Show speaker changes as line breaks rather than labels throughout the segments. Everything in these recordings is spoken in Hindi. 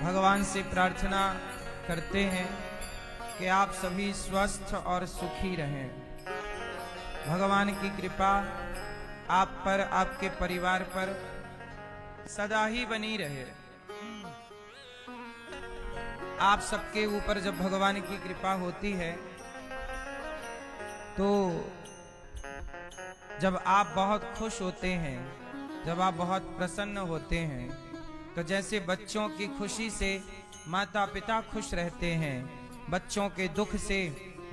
भगवान से प्रार्थना करते हैं कि आप सभी स्वस्थ और सुखी रहें। भगवान की कृपा आप पर, आपके परिवार पर सदा ही बनी रहे। आप सबके ऊपर जब भगवान की कृपा होती है तो जब आप बहुत खुश होते हैं, जब आप बहुत प्रसन्न होते हैं, तो जैसे बच्चों की खुशी से माता पिता खुश रहते हैं, बच्चों के दुख से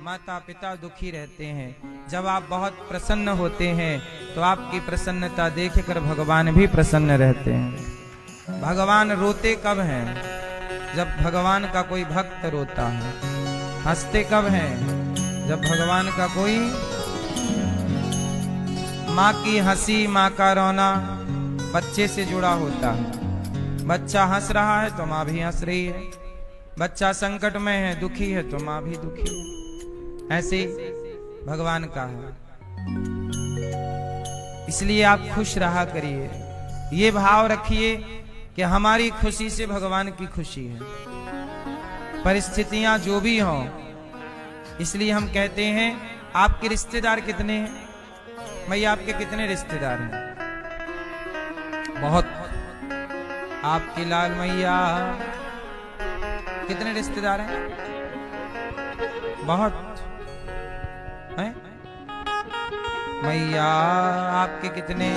माता पिता दुखी रहते हैं। जब आप बहुत प्रसन्न होते हैं तो आपकी प्रसन्नता देखकर भगवान भी प्रसन्न रहते हैं। भगवान रोते कब हैं? जब भगवान का कोई भक्त रोता है। हंसते कब हैं? जब भगवान का कोई, माँ की हंसी, माँ का रोना बच्चे से जुड़ा होता है। बच्चा हंस रहा है तो माँ भी हंस रही है, बच्चा संकट में है, दुखी है तो माँ भी दुखी है। ऐसे भगवान का है। इसलिए आप खुश रहा करिए, ये भाव रखिए कि हमारी खुशी से भगवान की खुशी है, परिस्थितियां जो भी हों। इसलिए हम कहते हैं आपके रिश्तेदार कितने हैं? भैया आपके कितने रिश्तेदार हैं? बहुत। आपकी लाल मैया कितने रिश्तेदार हैं? बहुत हैं? मैया आपके कितने?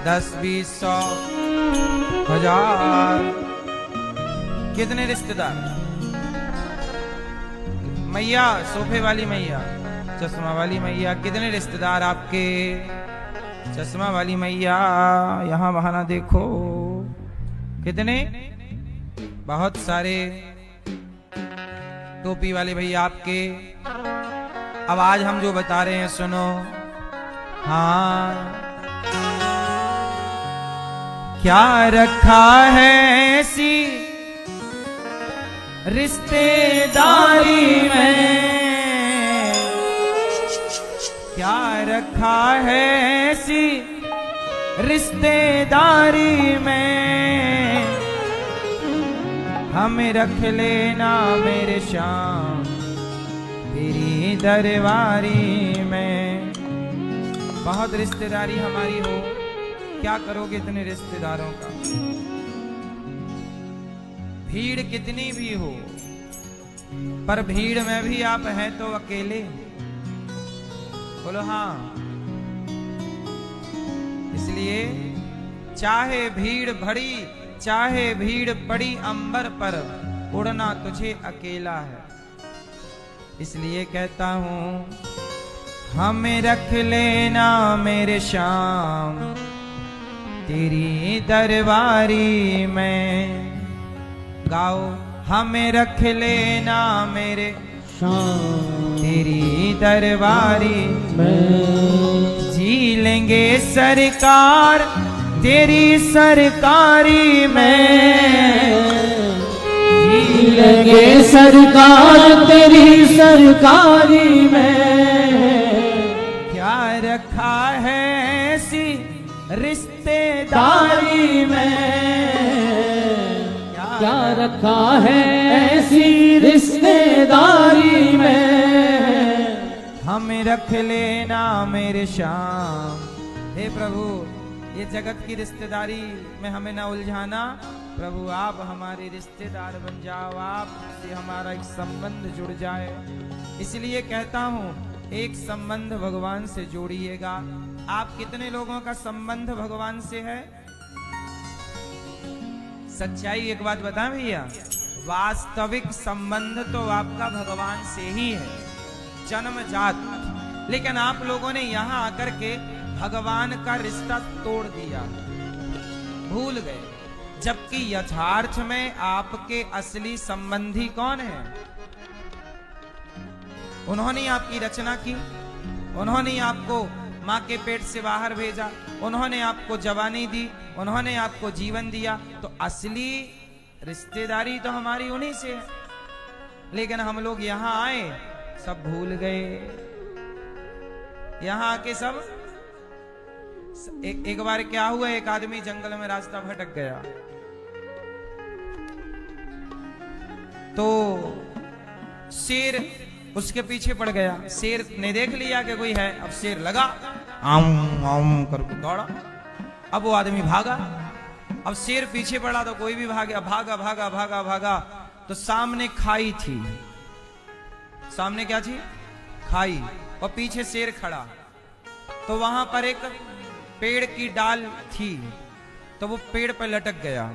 10, 20, 100, 1000 कितने रिश्तेदार? मैया, सोफे वाली मैया, चश्मा वाली मैया, कितने रिश्तेदार आपके? चश्मा वाली मैया, यहाँ बहाना देखो, कितने? बहुत सारे। टोपी वाले भैया आपके। अब आज हम जो बता रहे हैं सुनो। हाँ, क्या रखा है ऐसी रिश्तेदारी में, क्या रखा है ऐसी रिश्तेदारी में, हमें रख लेना मेरे श्याम तेरी दरबारी में। बहुत रिश्तेदारी हमारी हो, क्या करोगे इतने रिश्तेदारों का? भीड़ कितनी भी हो, पर भीड़ में भी आप हैं तो अकेले। बोलो हाँ। इसलिए चाहे भीड़ भरी, चाहे भीड़ पड़ी अंबर पर, उड़ना तुझे अकेला है। इसलिए कहता हूं हमें रख लेना मेरे श्याम तेरी दरबारी में। गाओ, हमें रख लेना मेरे श्याम तेरी दरबारी में। जी लेंगे सरकार तेरी सरकारी में, जी
लेंगे सरकार तेरी सरकारी में।
क्या रखा है ऐसी
रिश्तेदारी में, क्या रखा है ऐसी रिश्तेदारी में,
हमें रख लेना मेरे श्याम। हे प्रभु, ये जगत की रिश्तेदारी में हमें ना उलझाना। प्रभु आप हमारे रिश्तेदार बन जाओ, आपसे हमारा एक संबंध जुड़ जाए। इसलिए कहता हूँ एक संबंध भगवान से जोड़िएगा। आप कितने लोगों का संबंध भगवान से है? सच्चाई एक बात बता भैया, वास्तविक संबंध तो आपका भगवान से ही है, जन्मजात। लेकिन आप लोगों ने यहां आकर के भगवान का रिश्ता तोड़ दिया, भूल गए। जबकि यथार्थ में आपके असली संबंधी कौन है? उन्होंने आपकी रचना की, उन्होंने आपको मां के पेट से बाहर भेजा, उन्होंने आपको जवानी दी, उन्होंने आपको जीवन दिया। तो असली रिश्तेदारी तो हमारी उन्हीं से है। लेकिन हम लोग यहां आए, सब भूल गए। यहां आके सब एक बार क्या हुआ, एक आदमी जंगल में रास्ता भटक गया। तो शेर उसके पीछे पड़ गया। शेर ने देख लिया कि कोई है, अब शेर लगा आऊं आऊं करके दौड़ा। अब वो आदमी भागा, अब शेर पीछे पड़ा तो कोई भी भागा, भागा भागा भागा भागा, तो सामने खाई थी। सामने क्या थी? खाई, और पीछे शेर खड़ा। तो वहां पर एक पेड़ की डाल थी, तो वो पेड़ पर लटक गया।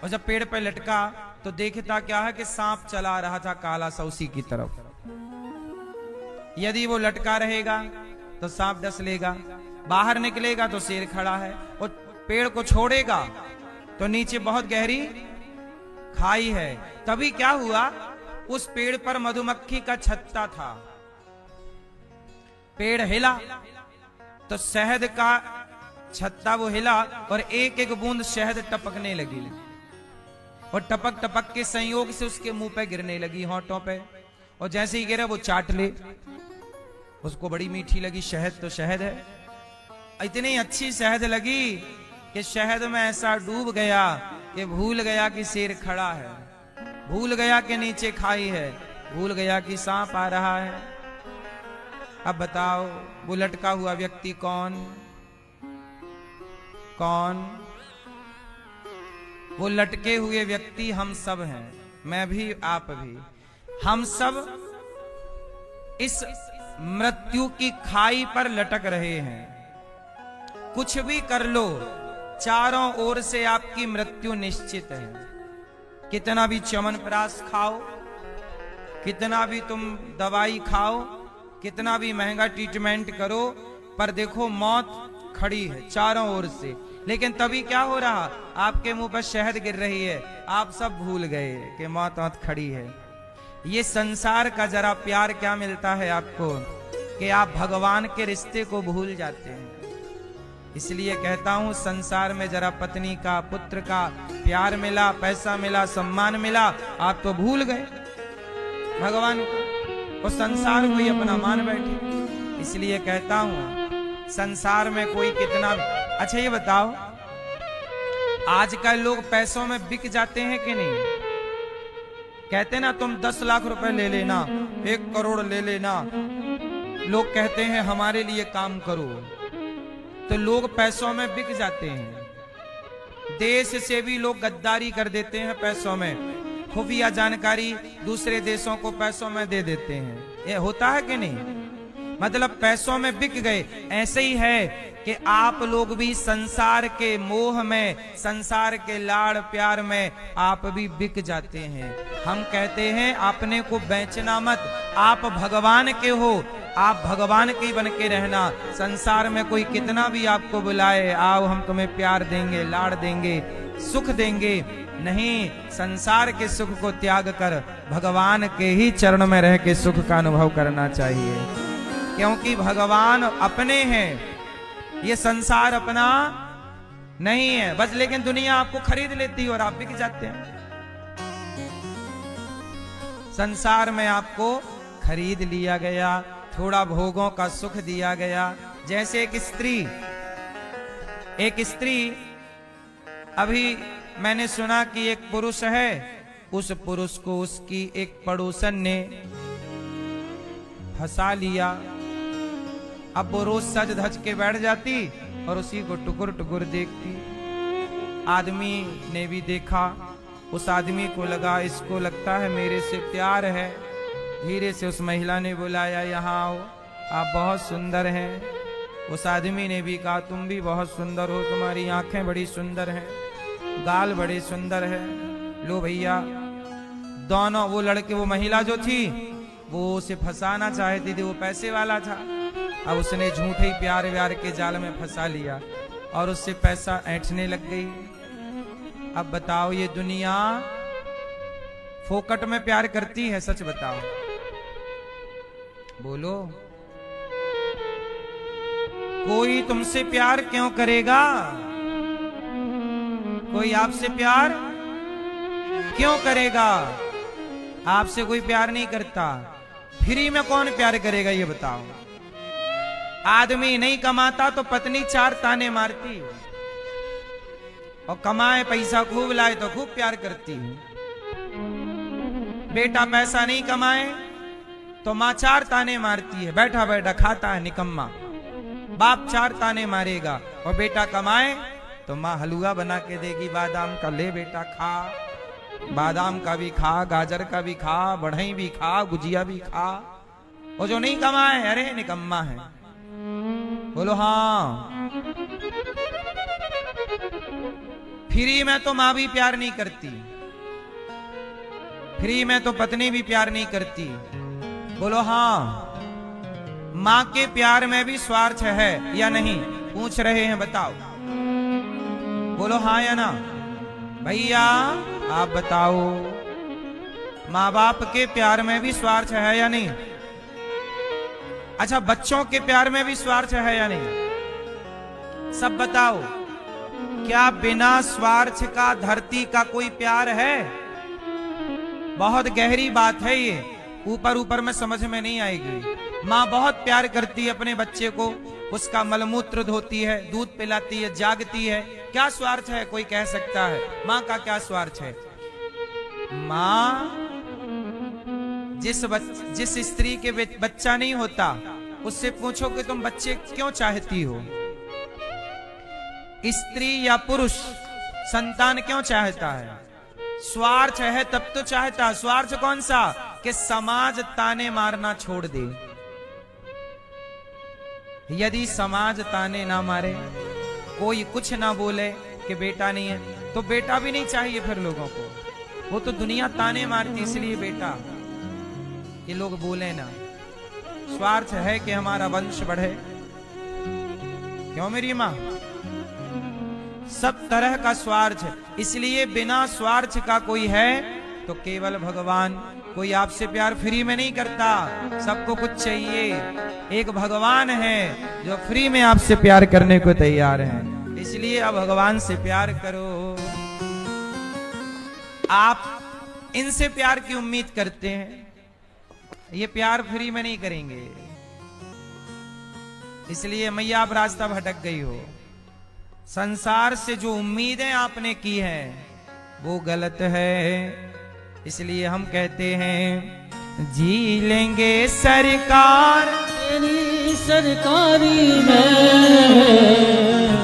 और जब पेड़ पर लटका तो देखता क्या है कि सांप चला रहा था काला सा उसी की तरफ। यदि वो लटका रहेगा तो सांप डस लेगा, बाहर निकलेगा तो शेर खड़ा है, और पेड़ को छोड़ेगा तो नीचे बहुत गहरी खाई है। तभी क्या हुआ, उस पेड़ पर मधुमक्खी का छत्ता था। पेड़ हिला तो शहद का छत्ता वो हिला, और एक एक बूंद शहद टपकने लगी, और टपक टपक के संयोग से उसके मुंह पे गिरने लगी, होंठों पे। और जैसे ही गिरा वो चाट ले, उसको बड़ी मीठी लगी। शहद तो शहद है, इतनी अच्छी शहद लगी कि शहद में ऐसा डूब गया कि भूल गया कि शेर खड़ा है, भूल गया कि नीचे खाई है, भूल गया कि सांप आ रहा है। अब बताओ वो लटका हुआ व्यक्ति कौन? कौन? वो लटके हुए व्यक्ति हम सब हैं, मैं भी आप भी। हम सब इस मृत्यु की खाई पर लटक रहे हैं। कुछ भी कर लो, चारों ओर से आपकी मृत्यु निश्चित है। कितना भी च्यवनप्राश खाओ, कितना भी तुम दवाई खाओ, कितना भी महंगा ट्रीटमेंट करो, पर देखो मौत खड़ी है चारों ओर से। लेकिन तभी क्या हो रहा, आपके मुंह पर शहद गिर रही है, आप सब भूल गए कि मौत खड़ी है। ये संसार का जरा प्यार क्या मिलता है आपको कि आप भगवान के रिश्ते को भूल जाते हैं। इसलिए कहता हूं, संसार में जरा पत्नी का, पुत्र का प्यार मिला, पैसा मिला, सम्मान मिला, आप तो भूल गए भगवान को, और संसार को ही अपना मान बैठे। इसलिए कहता हूं, संसार में कोई कितना। अच्छा ये बताओ, आजकल लोग पैसों में बिक जाते हैं कि नहीं? कहते ना तुम 10 लाख रुपए ले लेना, 1 करोड़ ले लेना, लोग कहते हैं हमारे लिए काम करो, तो लोग पैसों में बिक जाते हैं। देश से भी लोग गद्दारी कर देते हैं पैसों में, खुफिया जानकारी दूसरे देशों को पैसों में दे देते हैं। ये होता है कि नहीं? मतलब पैसों में बिक गए। ऐसे ही है कि आप लोग भी संसार के मोह में, संसार के लाड़ प्यार में आप भी बिक जाते हैं। हम कहते हैं अपने को बेचना मत, आप भगवान के हो, आप भगवान के बन के रहना। संसार में कोई कितना भी आपको बुलाए, आओ हम तुम्हें प्यार देंगे, लाड़ देंगे, सुख देंगे, नहीं, संसार के सुख को त्याग कर भगवान के ही चरण में रह के सुख का अनुभव करना चाहिए। क्योंकि भगवान अपने हैं, ये संसार अपना नहीं है बस। लेकिन दुनिया आपको खरीद लेती है और आप बिक जाते हैं। संसार में आपको खरीद लिया गया, थोड़ा भोगों का सुख दिया गया। जैसे एक स्त्री, अभी मैंने सुना कि एक पुरुष है, उस पुरुष को उसकी एक पड़ोसन ने फंसा लिया। अब वो रोज सज धज के बैठ जाती और उसी को टुकुर टुकुर देखती। आदमी ने भी देखा, उस आदमी को लगा इसको लगता है मेरे से प्यार है। धीरे से उस महिला ने बुलाया, यहाँ आओ, आप बहुत सुंदर हैं। उस आदमी ने भी कहा तुम भी बहुत सुंदर हो, तुम्हारी आंखें बड़ी सुंदर हैं, गाल बड़े सुंदर है। लो भैया, दोनों, वो लड़के, वो महिला जो थी वो उसे फंसाना चाहती थी, वो पैसे वाला था। अब उसने झूठे ही प्यार व्यार के जाल में फंसा लिया और उससे पैसा ऐंठने लग गई। अब बताओ, ये दुनिया फोकट में प्यार करती है? सच बताओ, बोलो, कोई तुमसे प्यार क्यों करेगा? कोई आपसे प्यार क्यों करेगा? आपसे कोई प्यार नहीं करता। फ्री में कौन प्यार करेगा ये बताओ? आदमी नहीं कमाता तो पत्नी 4 ताने मारती, और कमाए पैसा खूब लाए तो खूब प्यार करती है। बेटा पैसा नहीं कमाए तो माँ 4 ताने मारती है, बैठा बैठा खाता है निकम्मा। बाप 4 ताने मारेगा, और बेटा कमाए तो माँ हलवा बना के देगी बादाम का, ले बेटा खा, बादाम का भी खा, गाजर का भी खा, बढ़ई भी खा, गुजिया भी खा। और जो नहीं कमाए, अरे निकम्मा है। बोलो हाँ। फ्री में तो माँ भी प्यार नहीं करती, फ्री में तो पत्नी भी प्यार नहीं करती। बोलो हाँ। माँ के प्यार में भी स्वार्थ है या नहीं? पूछ रहे हैं, बताओ। बोलो हाँ या ना? भैया आप बताओ, माँ बाप के प्यार में भी स्वार्थ है या नहीं? अच्छा, बच्चों के प्यार में भी स्वार्थ है या नहीं? सब बताओ, क्या बिना स्वार्थ का धरती का कोई प्यार है? बहुत गहरी बात है ये, ऊपर ऊपर में समझ में नहीं आएगी। माँ बहुत प्यार करती है अपने बच्चे को, उसका मलमूत्र धोती है, दूध पिलाती है, जागती है। क्या स्वार्थ है? कोई कह सकता है माँ का क्या स्वार्थ है? माँ जिस स्त्री के बच्चा नहीं होता, उससे पूछो कि तुम बच्चे क्यों चाहती हो? स्त्री या पुरुष संतान क्यों चाहता है? स्वार्थ है तब तो चाहता। स्वार्थ कौन सा? कि समाज ताने मारना छोड़ दे। यदि समाज ताने ना मारे, कोई कुछ ना बोले कि बेटा नहीं है, तो बेटा भी नहीं चाहिए फिर लोगों को। वो तो दुनिया ताने मारती, इसलिए बेटा ये लोग बोले ना। स्वार्थ है कि हमारा वंश बढ़े। क्यों मेरी माँ? सब तरह का स्वार्थ है, इसलिए बिना स्वार्थ का कोई है तो केवल भगवान। कोई आपसे प्यार फ्री में नहीं करता, सबको कुछ चाहिए। एक भगवान है जो फ्री में आपसे प्यार करने को तैयार है, इसलिए आप भगवान से प्यार करो। आप इनसे प्यार की उम्मीद करते हैं, ये प्यार फ्री में नहीं करेंगे, इसलिए मैया आप रास्ता भटक गई हो। संसार से जो उम्मीदें आपने की हैं वो गलत है, इसलिए हम कहते हैं जी लेंगे सरकार
तेरी सरकारी में,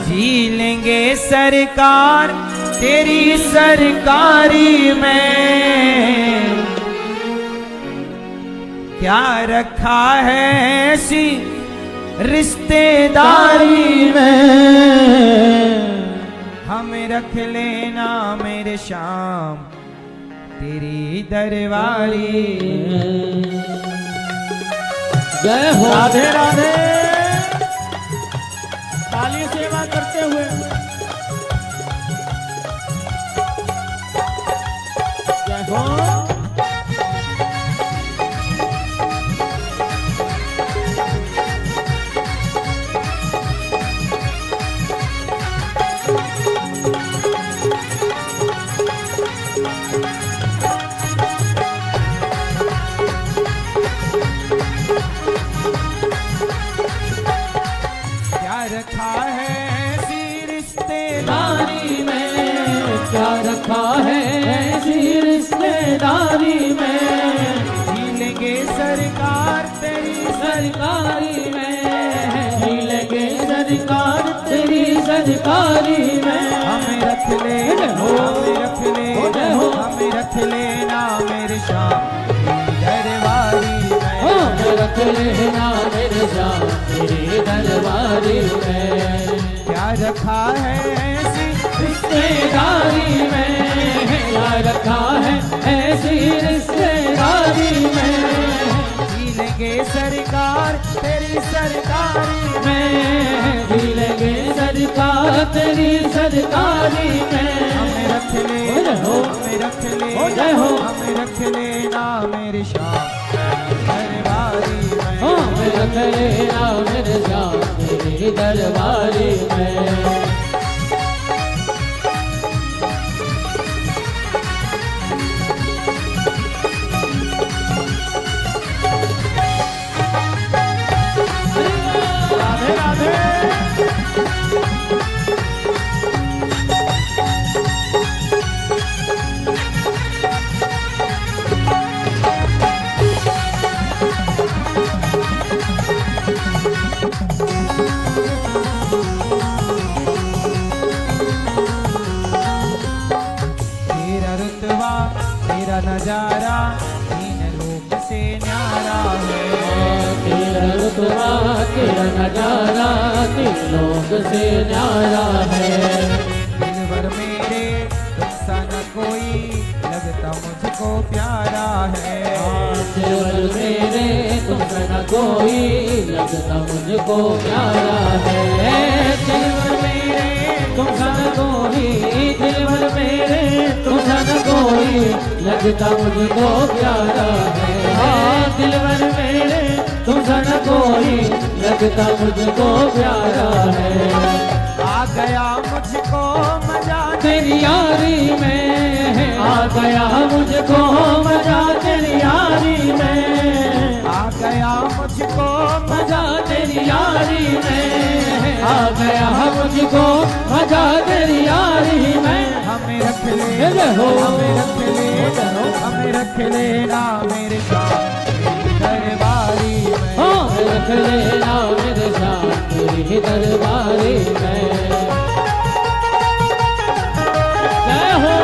जी लेंगे सरकार तेरी सरकारी में। क्या रखा है ऐसी रिश्तेदारी में, हमें रख लेना मेरे श्याम तेरी दरबारी।
जय हो।
राधे राधे। ताली सेवा करते हुए जय हो।
रखा है ऐसी रिश्तेदारी
में, क्या रखा है ऐसी रिश्तेदारी में।
जी लेंगे सरकार तेरी
सरकारी में, जी लेंगे सरकार तेरी सरकारी में।
हमें रख ले हो, हमें रख ले हो, हमें रख लेना मेरे श्याम दरबारी में।
हमें रख लेना मेरे श्याम तेरी दरबारी में।
क्या रखा है ऐसी
रिश्तेदारी में, क्या रखा है ऐसी रिश्तेदारी में।
जी लेंगे सरकार तेरी सरकारी
में, जी लेंगे सरकार तेरी सरकारी में।
हमें रख ले हो, हमें रख ले हो, हमें रख लेना मेरे श्याम दरबारी में।
हमें रख लेना मेरे श्याम तेरी दरबारी में।
राधे राधे।
तेरा नजारा तीन लोक से न्यारा है।
तेरा रुतबा तेरा नजारा तीन लोक से न्यारा है।
दिलबर मेरे तुमसा न कोई लगता मुझको प्यारा है।
दिलबर मेरे तुमसा न कोई लगता मुझको प्यारा है। दिलबर मेरे तुमसा न कोई, दिलबर मेरे तुमसा न कोई लगता मुझको प्यारा है। दिलबर मेरे तुमसा न कोई लगता मुझको प्यारा है।
आ गया मुझको मजा
तेरी यारी में, आ गया मुझको मजा तेरी यारी में।
आ गया मुझको
मजा तेरी यारी में, आ गया मुझको मजा तेरी यारी में।
हमें रख ले,
हो
हमें रख ले, हमें रख लेना मेरे साथ दरबारी में।
रख लेना मेरे साथ तेरी दरबारी में। जय हो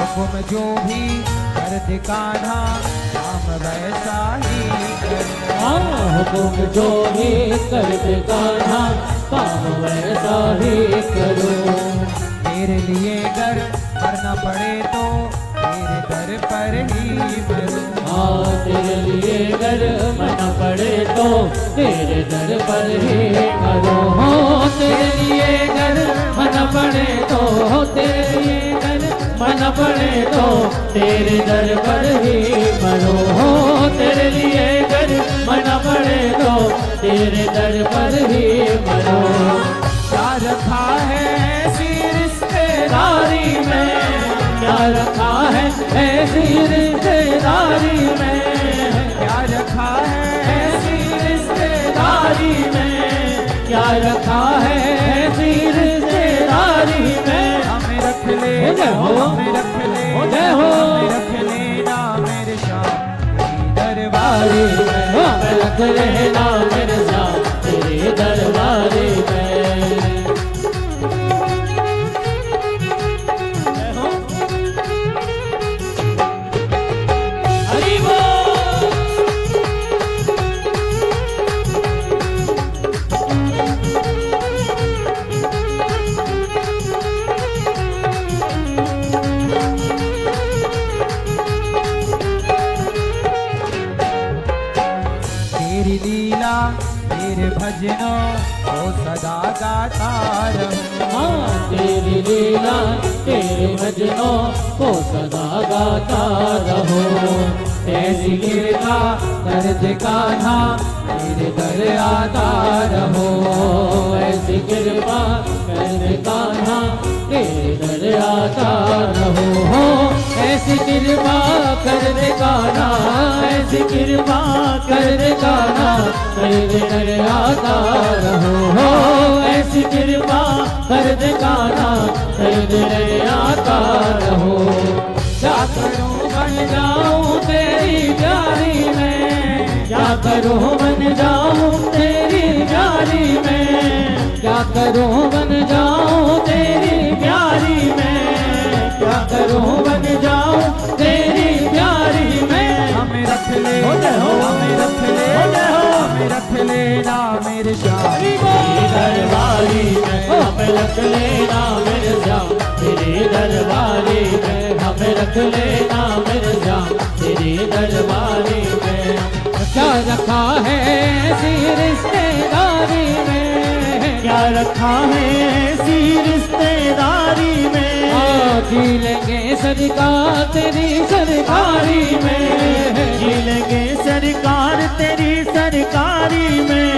हुक्म जो भी कर दे कान्हा काम वैसा ही कर।
हुकुम जो भी कर दे कान्हा काम वैसा ही करो।
तेरे लिए घर करना पड़े तो तेरे दर पर ही मरूं।
तेरे लिए घर मना पड़े तो तेरे दर पर ही मरो। तेरे लिए घर मना पड़े तो तेरे लिए घर मना पड़े तो तेरे दर पर ही मरो। तेरे लिए घर मना पड़े तो तेरे दर पर ही मरो।
क्या रखा है ऐसी
रिश्तेदारी में, क्या रखा है ऐसी रिश्तेदारी में।
क्या रखा है
ऐसी रिश्तेदारी में, क्या रखा है ऐसी रिश्तेदारी में।
हमें रख ले,
जय हो,
हमें रख ले,
जय हो।
हमें रख लेना मेरे शाह दरबारी में।
हमें रख लेना मेरे साथ तेरे दरबारी में। हरि बोल।
तेरी लीला तेरे भजनों को सदा गाता रहूं।
तेरी लीला तेरे भजनों को सदा गाता रहो। ऐसी कृपा कर दे कान्हा तेरे दर आता रहो। ऐसी कृपा कर दे कान्हा तेरे दर आता रहो। ऐसी कृपा कर दे कान्हा, ऐसी कृपा कर दे कान्हा तेरे दर आता रहो। ऐसी कृपा कर दे कान्हा तेरे दर आता रहो। क्या करूं बन जाऊं तेरी प्यारी में, क्या करूं बन जाऊं तेरी प्यारी में। क्या करूं बन जाऊं तेरी प्यारी में, क्या करूं बन जाऊं तेरी प्यारी में।
हमें रख ले,
हो,
हमें रख ले, हमें रख लेना मेरे शाह
तेरी दरबारी में। हमें रख लेना मेरे श्याम तेरी दरबारी में। हमें रख लेना मेरे श्याम तेरी दरबारी में। क्या रखा है ऐसी रिश्तेदारी में, क्या रखा है ऐसी रिश्तेदारी में। जी लेंगे सरकार तेरी सरकारी में, जी लेंगे सरकार तेरी सरकारी में।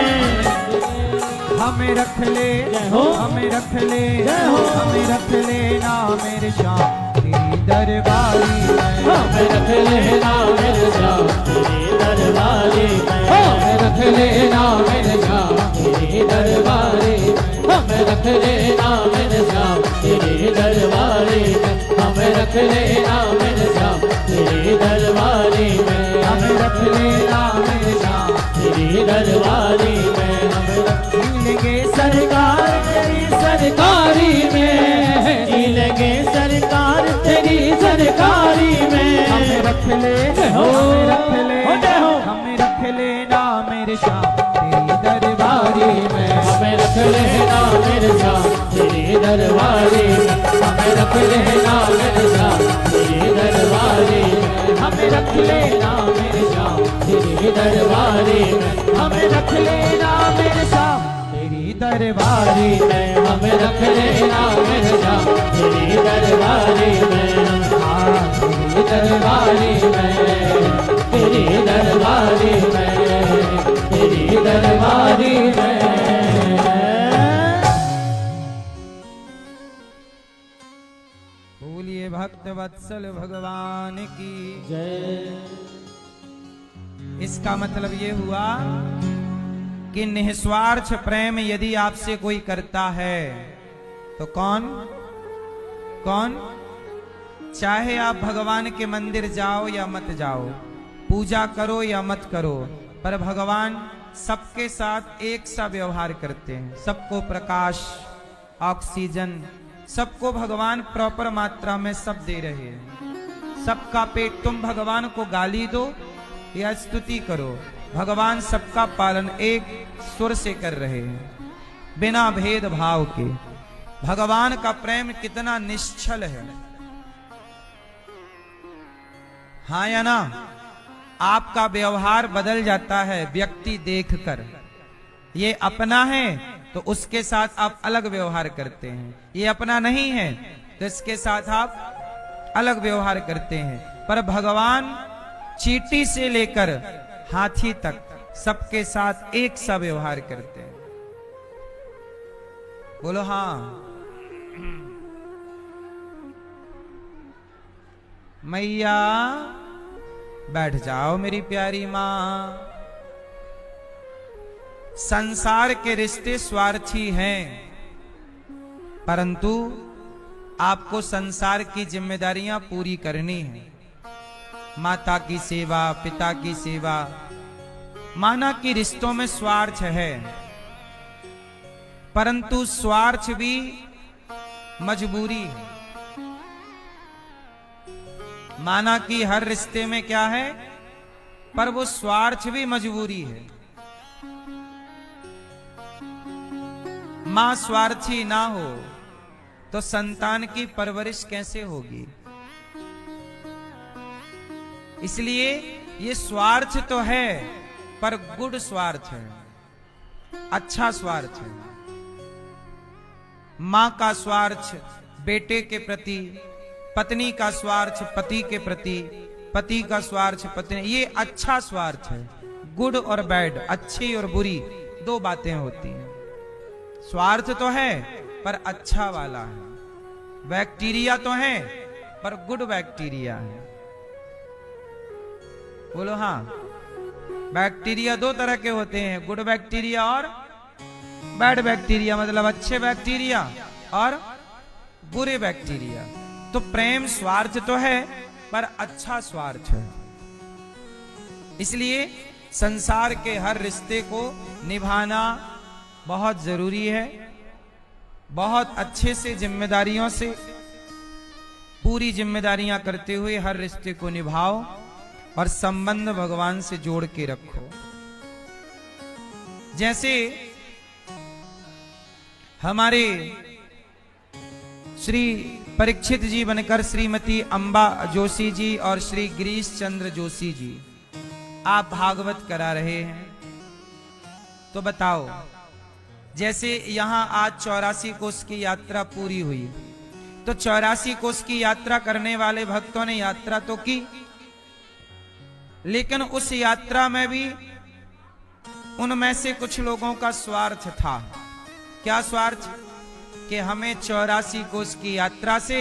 हमें रख ले,
जय हो।
हमें रख ले,
जय हो।
हमें रख लेना मेरे श्याम तेरी दरबारी में।
हमें रख लेना मेरे श्याम तेरी दरबारी में। हमें रख लेना मेरे श्याम तेरी दरबारी में। हमें रख लेना मेरे श्याम तेरी दरबारी में। हमें रख लेना मेरे श्याम तेरी दरबारी में।
हमें रख लेना मेरे श्याम
तेरी दरबारी में। हमें रख
लेंगे
सरकार तेरी सरकारी में। जी लेंगे सरकार तेरी सरकारी में।
हमें रख ले,
हो।
हमें रख ले,
हो जय हो।
हमें रख लेना मेरे श्याम तेरी दरबारी में।
हमें रख लेना मेरे श्याम तेरी दरबारी में। हमें रख लेना मेरे श्याम तेरी दरबारी में। हमें रख लेना मेरे श्याम तेरी दरबारी में। हमें रख लेना मेरे श्याम
तेरी दरबारी
में। हमें रख लेना मेरे श्याम तेरी दरबारी में। हाँ तेरी दरबारी में। तेरी दरबारी में। तेरी दरबारी में।
बोलिए भक्त वत्सल भगवान की
जय।
इसका मतलब ये हुआ कि निस्वार्थ प्रेम यदि आपसे कोई करता है तो कौन कौन, चाहे आप भगवान के मंदिर जाओ या मत जाओ, पूजा करो या मत करो, पर भगवान सबके साथ एक सा व्यवहार करते हैं। सबको प्रकाश, ऑक्सीजन, सबको भगवान प्रॉपर मात्रा में सब दे रहे हैं। सबका पेट, तुम भगवान को गाली दो या स्तुति करो, भगवान सबका पालन एक सुर से कर रहे हैं, बिना भेदभाव के। भगवान का प्रेम कितना निश्चल है, हाँ या ना? आपका व्यवहार बदल जाता है व्यक्ति देखकर। ये अपना है तो उसके साथ आप अलग व्यवहार करते हैं, ये अपना नहीं है तो इसके साथ आप अलग व्यवहार करते हैं। पर भगवान चींटी से लेकर हाथी तक सबके साथ एक सा व्यवहार करते हैं। बोलो हाँ। मैया बैठ जाओ मेरी प्यारी मां। संसार के रिश्ते स्वार्थी हैं, परंतु आपको संसार की जिम्मेदारियां पूरी करनी है। माता की सेवा, पिता की सेवा। माना कि रिश्तों में स्वार्थ है, परंतु स्वार्थ भी मजबूरी है। माना कि हर रिश्ते में क्या है, पर वो स्वार्थ भी मजबूरी है। मां स्वार्थी ना हो तो संतान की परवरिश कैसे होगी? इसलिए ये स्वार्थ तो है, पर गुड स्वार्थ है, अच्छा स्वार्थ है। मां का स्वार्थ बेटे के प्रति, पत्नी का स्वार्थ पति के प्रति, पति का स्वार्थ पत्नी, ये अच्छा स्वार्थ है। गुड और बैड, अच्छी और बुरी दो बातें होती हैं। स्वार्थ तो है पर अच्छा वाला है। बैक्टीरिया तो है पर गुड बैक्टीरिया है। बोलो हाँ। बैक्टीरिया दो तरह के होते हैं, गुड बैक्टीरिया और बैड बैक्टीरिया, मतलब अच्छे बैक्टीरिया और बुरे बैक्टीरिया। तो प्रेम स्वार्थ तो है पर अच्छा स्वार्थ है। इसलिए संसार के हर रिश्ते को निभाना बहुत जरूरी है। बहुत अच्छे से जिम्मेदारियों से, पूरी जिम्मेदारियां करते हुए हर रिश्ते को निभाओ और संबंध भगवान से जोड़ के रखो। जैसे हमारे श्री परीक्षित जी बनकर श्रीमती अंबा जोशी जी और श्री गिरीश चंद्र जोशी जी आप भागवत करा रहे हैं, तो बताओ, जैसे यहां आज 84 कोस की यात्रा पूरी हुई, तो 84 कोस की यात्रा करने वाले भक्तों ने यात्रा तो की, लेकिन उस यात्रा में भी उनमें से कुछ लोगों का स्वार्थ था। क्या स्वार्थ? कि हमें 84 कोस की यात्रा से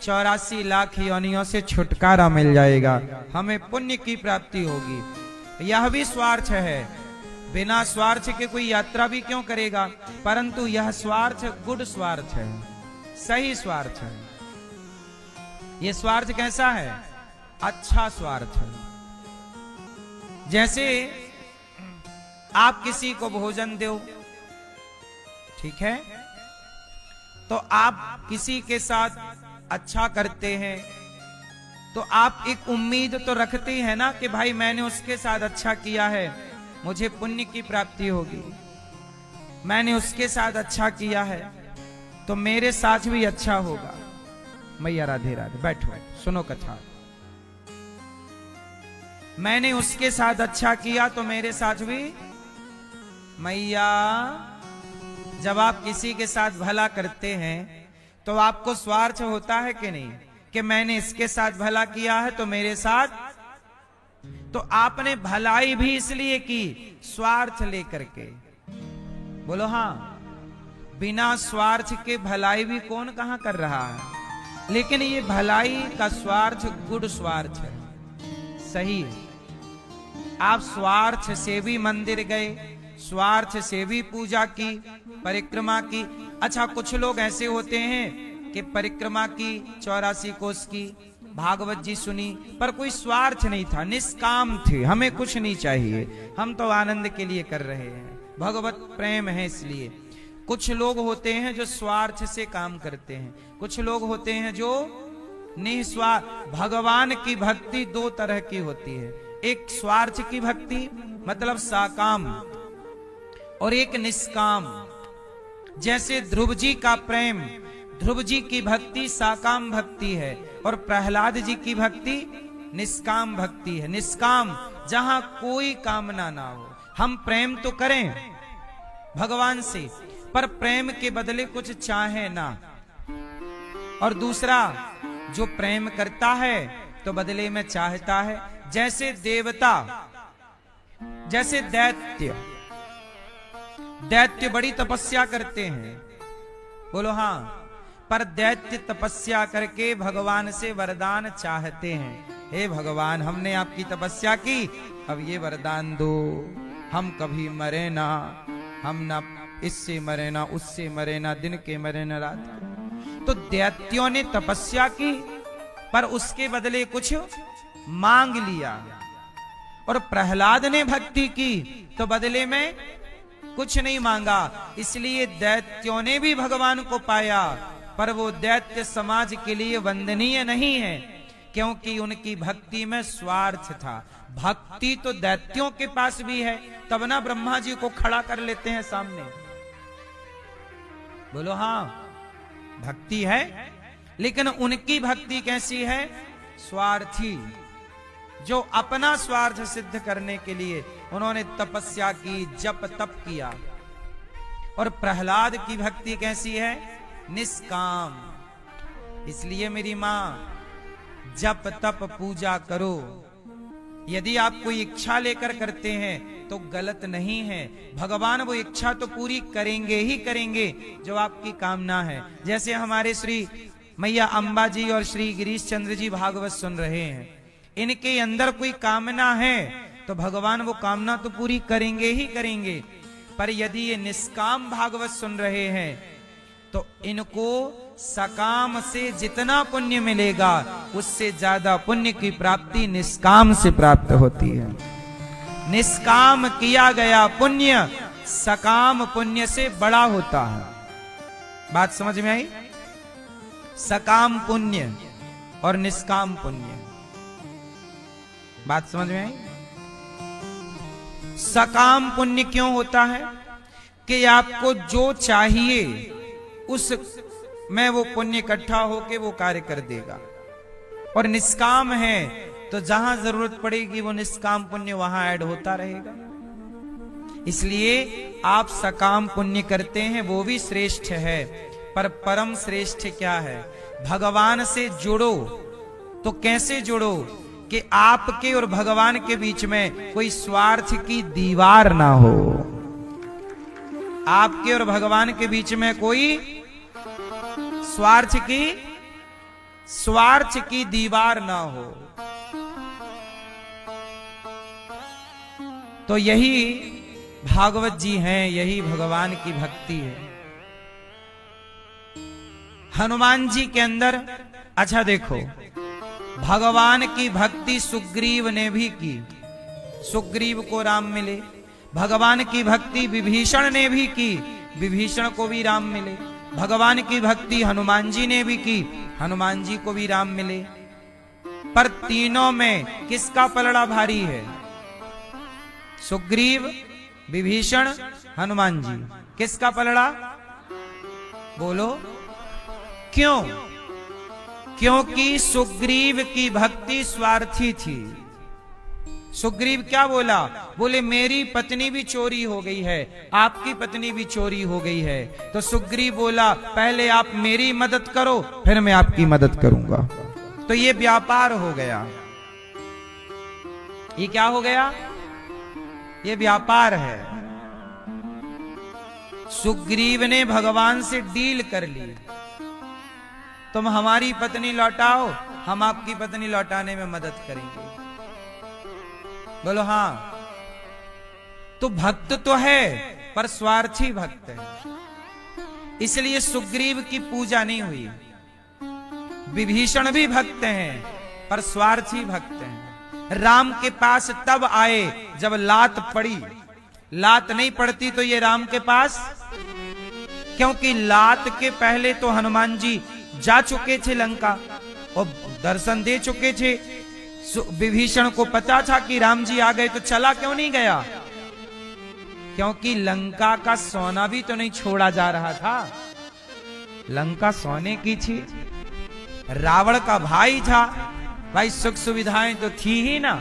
84 लाख योनियों से छुटकारा मिल जाएगा, हमें पुण्य की प्राप्ति होगी। यह भी स्वार्थ है। बिना स्वार्थ के कोई यात्रा भी क्यों करेगा? परंतु यह स्वार्थ गुड स्वार्थ है, सही स्वार्थ है। यह स्वार्थ कैसा है? अच्छा स्वार्थ है। जैसे आप किसी को भोजन दो, ठीक है, तो आप किसी के साथ अच्छा करते हैं तो आप एक उम्मीद तो रखते हैं ना कि भाई मैंने उसके साथ अच्छा किया है, मुझे पुण्य की प्राप्ति होगी। मैंने उसके साथ अच्छा किया है तो मेरे साथ भी अच्छा होगा। मैया राधे राधे, बैठो सुनो कथा। मैंने उसके साथ अच्छा किया तो मेरे साथ भी। मैया, जब आप किसी के साथ भला करते हैं तो आपको स्वार्थ होता है कि नहीं? कि मैंने इसके साथ भला किया है तो मेरे साथ। तो आपने भलाई भी इसलिए की स्वार्थ लेकर के। बोलो हाँ। बिना स्वार्थ के भलाई भी कौन कहां कर रहा है? लेकिन ये भलाई का स्वार्थ गुड स्वार्थ है, सही है। आप स्वार्थ से भी मंदिर गए, स्वार्थ से भी पूजा की, परिक्रमा की। अच्छा, कुछ लोग ऐसे होते हैं कि परिक्रमा की 84 कोस की, भागवत जी सुनी, पर कोई स्वार्थ नहीं था, निष्काम थे, हमें कुछ नहीं चाहिए, हम तो आनंद के लिए कर रहे हैं, भगवत प्रेम है इसलिए। कुछ लोग होते हैं जो स्वार्थ से काम करते हैं, कुछ लोग होते हैं जो निस्वार्थ। भगवान की भक्ति दो तरह की होती है, एक स्वार्थ की भक्ति मतलब साकाम, और एक निष्काम। जैसे ध्रुव जी का प्रेम, ध्रुव जी की भक्ति साकाम भक्ति है और प्रहलाद जी की भक्ति निष्काम भक्ति है। निष्काम जहां कोई कामना ना हो, हम प्रेम तो करें भगवान से पर प्रेम के बदले कुछ चाहे ना। और दूसरा जो प्रेम करता है तो बदले में चाहता है। जैसे देवता, जैसे दैत्य, दैत्य बड़ी तपस्या करते हैं, बोलो हाँ, पर दैत्य तपस्या करके भगवान से वरदान चाहते हैं। हे भगवान, हमने आपकी तपस्या की, अब ये वरदान दो, हम कभी मरे ना, हम ना इससे मरे ना उससे मरे ना, दिन के मरे ना रात के। तो दैत्यों ने तपस्या की पर उसके बदले कुछ मांग लिया, और प्रहलाद ने भक्ति की तो बदले में कुछ नहीं मांगा। इसलिए दैत्यों ने भी भगवान को पाया, पर वो दैत्य समाज के लिए वंदनीय नहीं है, क्योंकि उनकी भक्ति में स्वार्थ था। भक्ति तो दैत्यों के पास भी है, तब ना ब्रह्मा जी को खड़ा कर लेते हैं सामने। बोलो हाँ, भक्ति है, लेकिन उनकी भक्ति कैसी है? स्वार्थी, जो अपना स्वार्थ सिद्ध करने के लिए उन्होंने तपस्या की, जप तप किया। और प्रहलाद की भक्ति कैसी है? निष्काम। इसलिए मेरी मां, जप तप पूजा करो। यदि आप कोई इच्छा लेकर करते हैं तो गलत नहीं है, भगवान वो इच्छा तो पूरी करेंगे ही करेंगे जो आपकी कामना है। जैसे हमारे श्री मैया अंबा जी और श्री गिरीश चंद्र जी भागवत सुन रहे हैं, इनके अंदर कोई कामना है तो भगवान वो कामना तो पूरी करेंगे ही करेंगे। पर यदि ये निष्काम भागवत सुन रहे हैं तो इनको सकाम से जितना पुण्य मिलेगा उससे ज्यादा पुण्य की प्राप्ति निष्काम से प्राप्त होती है। निष्काम किया गया पुण्य सकाम पुण्य से बड़ा होता है। बात समझ में आई? सकाम पुण्य और निष्काम पुण्य, बात समझ में आई? सकाम पुण्य क्यों होता है? कि आपको जो चाहिए उस में वो पुण्य इकट्ठा होके वो कार्य कर देगा। और निष्काम है तो जहां जरूरत पड़ेगी वो निष्काम पुण्य वहां ऐड होता रहेगा। इसलिए आप सकाम पुण्य करते हैं वो भी श्रेष्ठ है, पर परम श्रेष्ठ क्या है? भगवान से जुड़ो। तो कैसे जुड़ो? कि आपके और भगवान के बीच में कोई स्वार्थ की दीवार ना हो। आपके और भगवान के बीच में कोई स्वार्थ की दीवार ना हो। तो यही भागवत जी हैं, यही भगवान की भक्ति है। हनुमान जी के अंदर, अच्छा देखो, भगवान की भक्ति सुग्रीव ने भी की, सुग्रीव को राम मिले। भगवान की भक्ति विभीषण ने भी की, विभीषण को भी राम मिले। भगवान की भक्ति हनुमान जी ने भी की, हनुमान जी को भी राम मिले। पर तीनों में किसका पलड़ा भारी है? सुग्रीव, विभीषण, हनुमान जी। किसका पलड़ा? बोलो क्यों? क्योंकि सुग्रीव की भक्ति स्वार्थी थी। सुग्रीव क्या बोला? बोले मेरी पत्नी भी चोरी हो गई है, आपकी पत्नी भी चोरी हो गई है। तो सुग्रीव बोला पहले आप मेरी मदद करो, फिर मैं आपकी मदद करूंगा। तो ये व्यापार हो गया। ये क्या हो गया? ये व्यापार है। सुग्रीव ने भगवान से डील कर ली, तुम हमारी पत्नी लौटाओ, हम आपकी पत्नी लौटाने में मदद करेंगे। बोलो हाँ। तो भक्त तो है पर स्वार्थी भक्त है, इसलिए सुग्रीव की पूजा नहीं हुई। विभीषण भी भक्त हैं पर स्वार्थी भक्त हैं। राम के पास तब आए जब लात पड़ी, लात नहीं पड़ती तो ये राम के पास, क्योंकि लात के पहले तो हनुमान जी जा चुके थे लंका और दर्शन दे चुके थे। विभीषण को पता था कि राम जी आ गए, तो चला क्यों नहीं गया? क्योंकि लंका का सोना भी तो नहीं छोड़ा जा रहा था, लंका सोने की थी। रावण का भाई था, भाई सुख सुविधाएं तो थी ही ना।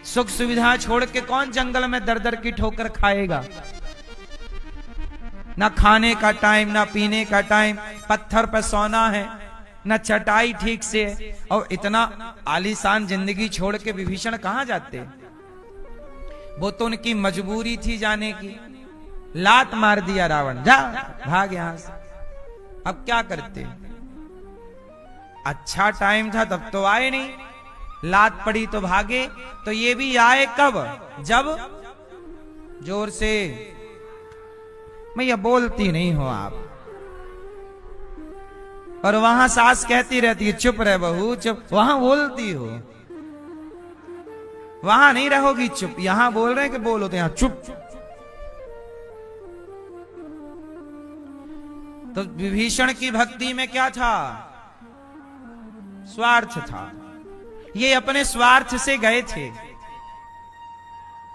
सुख सुविधाएं छोड़ के कौन जंगल में दर दर की ठोकर खाएगा? ना खाने का टाइम, ना पीने का टाइम, पत्थर पर सोना है, ना चटाई ठीक से। और इतना आलीशान जिंदगी छोड़ के विभीषण कहां जाते? वो तो उनकी मजबूरी थी जाने की। लात मार दिया रावण, जा भाग यहां से। अब क्या करते? अच्छा टाइम था तब तो आए नहीं, लात पड़ी तो भागे। तो ये भी आए कब? जब जोर से, मैया बोलती नहीं हो आप, और वहां सास कहती रहती है चुप रह बहू चुप। वहां बोलती हो, वहां नहीं रहोगी चुप। यहां बोल रहे हैं कि बोलो, तो यहां चुप। तो विभीषण की भक्ति में क्या था? स्वार्थ था। ये अपने स्वार्थ से गए थे,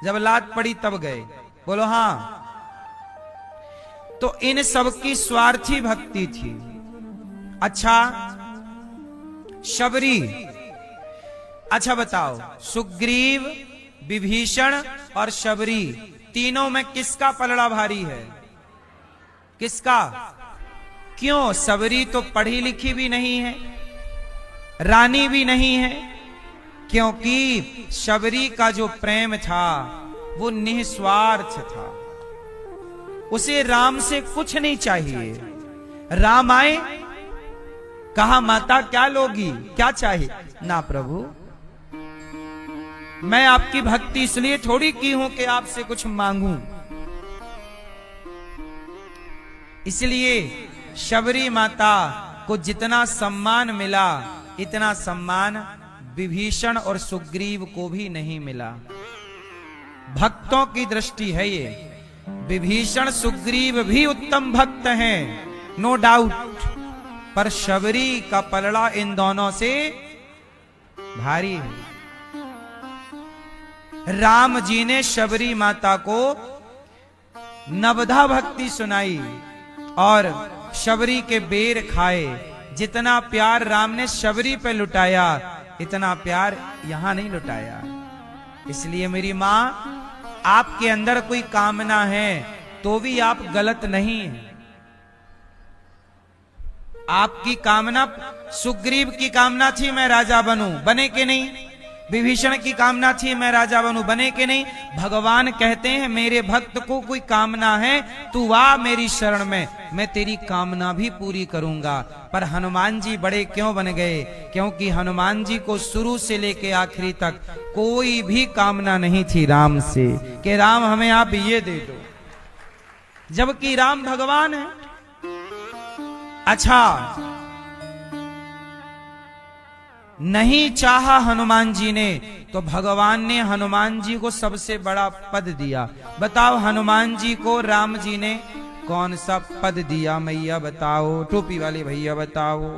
जब लात पड़ी तब गए। बोलो हाँ। तो इन सब की स्वार्थी भक्ति थी। अच्छा शबरी, अच्छा बताओ, सुग्रीव, विभीषण और शबरी, तीनों में किसका पलड़ा भारी है? किसका? क्यों? शबरी तो पढ़ी लिखी भी नहीं है, रानी भी नहीं है, क्योंकि शबरी का जो प्रेम था वो निस्वार्थ था। उसे राम से कुछ नहीं चाहिए। राम आए, कहा माता क्या लोगी, क्या चाहिए? ना प्रभु, मैं आपकी भक्ति इसलिए थोड़ी की हूं कि आपसे कुछ मांगूं। इसलिए शबरी माता को जितना सम्मान मिला, इतना सम्मान विभीषण और सुग्रीव को भी नहीं मिला। भक्तों की दृष्टि है ये। विभीषण सुग्रीव भी उत्तम भक्त हैं, नो डाउट, पर शबरी का पलड़ा इन दोनों से भारी है। राम जी ने शबरी माता को नवधा भक्ति सुनाई और शबरी के बेर खाए। जितना प्यार राम ने शबरी पे लुटाया, इतना प्यार यहां नहीं लुटाया। इसलिए मेरी मां, आपके अंदर कोई कामना है तो भी आप गलत नहीं हैं। आपकी कामना, सुग्रीव की कामना थी मैं राजा बनूं, बने कि नहीं? विभीषण की कामना थी मैं राजा बनूं, बने कि नहीं? भगवान कहते हैं मेरे भक्त को कोई कामना है तू आ मेरी शरण में, मैं तेरी कामना भी पूरी करूंगा। पर हनुमान जी बड़े क्यों बन गए? क्योंकि हनुमान जी को शुरू से लेके आखिरी तक कोई भी कामना नहीं थी राम से कि राम हमें आप ये दे दो, जबकि राम भगवान है। अच्छा, नहीं चाहा हनुमान जी ने तो भगवान ने हनुमान जी को सबसे बड़ा पद दिया। बताओ हनुमान जी को राम जी ने कौन सा पद दिया? मैया बताओ, टोपी वाले भैया बताओ।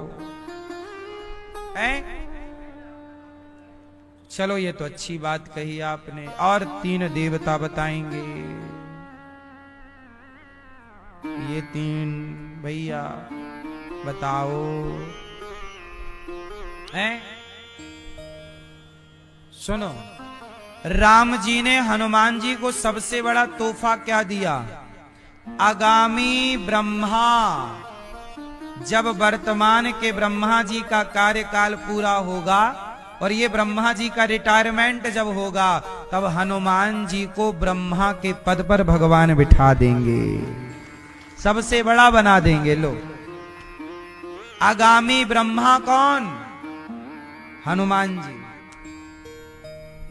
चलो ये तो अच्छी बात कही आपने, और 3 देवता बताएंगे। ये 3 भैया बताओ। सुनो, राम जी ने हनुमान जी को सबसे बड़ा तोहफा क्या दिया? आगामी ब्रह्मा, जब वर्तमान के ब्रह्मा जी का कार्यकाल पूरा होगा और ये ब्रह्मा जी का रिटायरमेंट जब होगा, तब हनुमान जी को ब्रह्मा के पद पर भगवान बिठा देंगे, सबसे बड़ा बना देंगे। लो, आगामी ब्रह्मा कौन? हनुमान जी।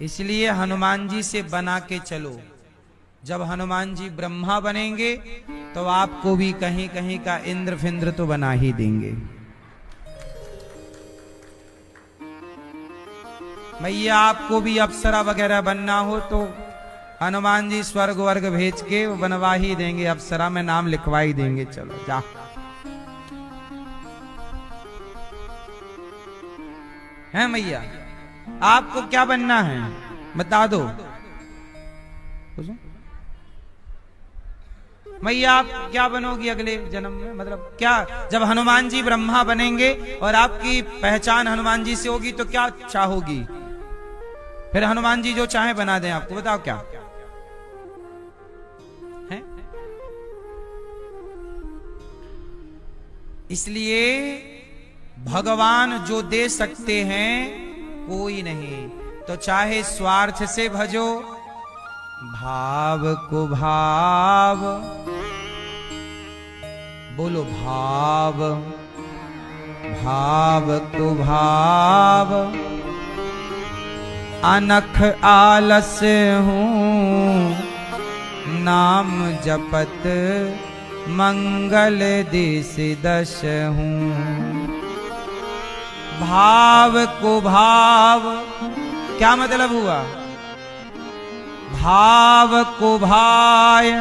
इसलिए हनुमान जी से बना के चलो। जब हनुमान जी ब्रह्मा बनेंगे तो आपको भी कहीं कहीं का इंद्र फिंद्र तो बना ही देंगे। भैया आपको भी अप्सरा वगैरह बनना हो तो हनुमान जी स्वर्ग वर्ग भेज के वो बनवा ही देंगे, अप्सरा में नाम लिखवा ही देंगे। चलो जा। है मैया, आपको क्या बनना है बता दो मैया, आप क्या बनोगी अगले जन्म में? मतलब क्या, जब हनुमान जी ब्रह्मा बनेंगे और आपकी पहचान हनुमान जी से होगी तो क्या चाहोगी? फिर हनुमान जी जो चाहे बना दें आपको, बताओ क्या है? इसलिए भगवान जो दे सकते हैं कोई नहीं, तो चाहे स्वार्थ से भजो, भाव को भाव, बोलो भाव, भाव को भाव, अनख आलस हूँ, नाम जपत मंगल दिस दश हूँ। भाव को भाव क्या मतलब हुआ? भाव को भाय,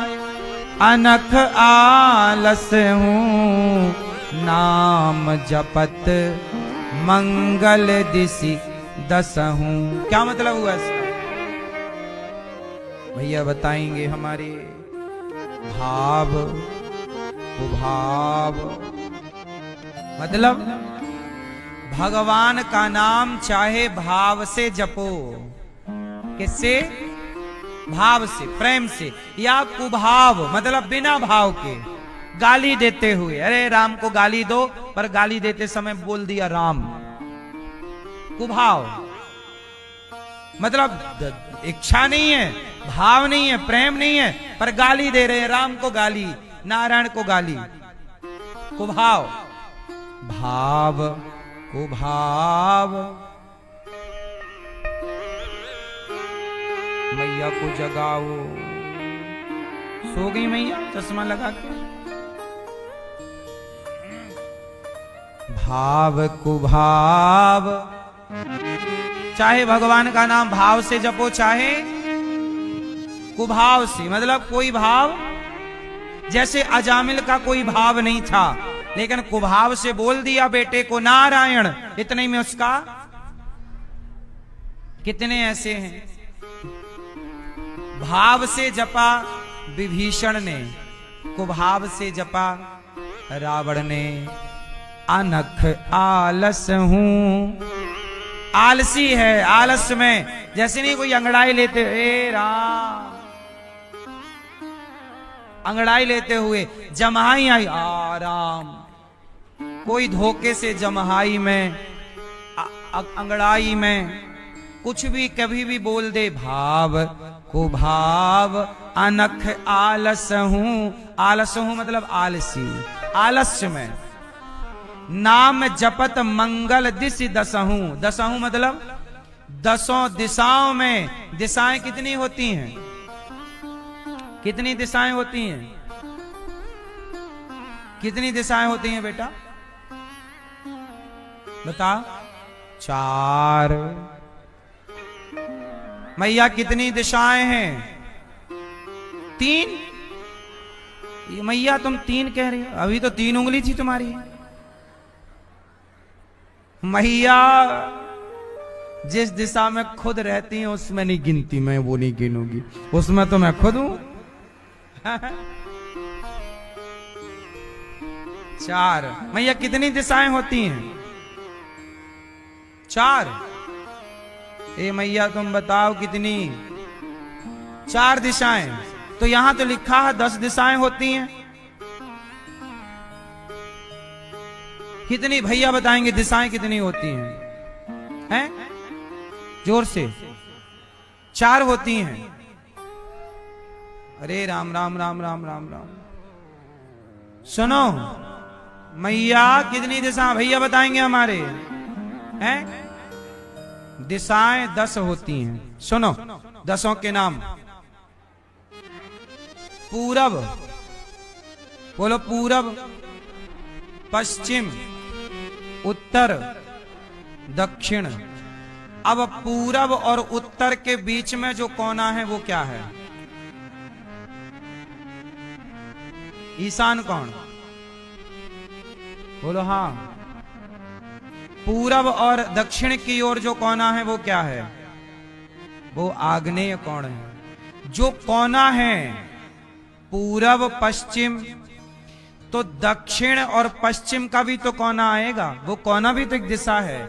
अनख आलस हूँ, नाम जपत मंगल दिशि दस हूँ। क्या मतलब हुआ इसका? भैया बताएंगे हमारे। भाव को भाव मतलब भगवान का नाम चाहे भाव से जपो, किससे? भाव से, प्रेम से, या कुभाव मतलब बिना भाव के, गाली देते हुए। अरे राम को गाली दो, पर गाली देते समय बोल दिया राम। कुभाव मतलब इच्छा नहीं है, भाव नहीं है, प्रेम नहीं है, पर गाली दे रहे हैं। राम को गाली, नारायण को गाली। कुभाव। भाव कुभाव। मैया को जगाओ। सो गई मैया चश्मा लगा के। भाव कुभाव, चाहे भगवान का नाम भाव से जपो, चाहे कुभाव से, मतलब कोई भाव, जैसे अजामिल का कोई भाव नहीं था लेकिन कुभाव से बोल दिया बेटे को नारायण, इतने में उसका। कितने ऐसे हैं? भाव से जपा विभीषण ने, कुभाव से जपा रावण ने। अनख आलस हूं, आलसी है, आलस में, जैसे नहीं कोई अंगड़ाई लेते, ए राम, अंगड़ाई लेते हुए जमाई आई आराम। कोई धोखे से जमहाई में, अंगड़ाई में कुछ भी कभी भी बोल दे, भाव को भाव अनख आलस हूं। आलस हूं मतलब आलसी, आलस्य में। नाम जपत मंगल दिशि दसहूं। दसहूं मतलब दसों दिशाओं में। दिशाएं कितनी होती हैं? कितनी दिशाएं होती हैं? कितनी दिशाएं होती हैं बेटा? बता। 4। मैया कितनी दिशाएं हैं? 3। मैया तुम 3 कह रही हो, अभी तो 3 उंगली थी तुम्हारी। मैया जिस दिशा में खुद रहती हैं उसमें नहीं गिनती, मैं वो नहीं गिनूंगी, उसमें तो मैं खुद हूं। 4। मैया कितनी दिशाएं होती हैं? 4। ए मैया तुम बताओ कितनी? 4 दिशाएं। तो यहां तो लिखा है 10 दिशाएं होती हैं। कितनी भैया बताएंगे दिशाएं कितनी होती हैं? हैं? जोर से। 4 होती हैं। अरे राम राम राम राम राम राम। सुनो, मैया कितनी दिशा भैया बताएंगे हमारे? हैं? दिशाएं 10 होती हैं। सुनो 10 के नाम। पूरब, बोलो पूरब, पश्चिम, उत्तर, दक्षिण। अब पूरब और उत्तर के बीच में जो कोना है वो क्या है? ईशान कौन? बोलो हाँ। पूरब और दक्षिण की ओर जो कोना है वो क्या है? वो आग्नेय कोण है। जो कोना है पूरब पश्चिम, तो दक्षिण और पश्चिम का भी तो कोना आएगा, वो कोना भी तो एक दिशा है।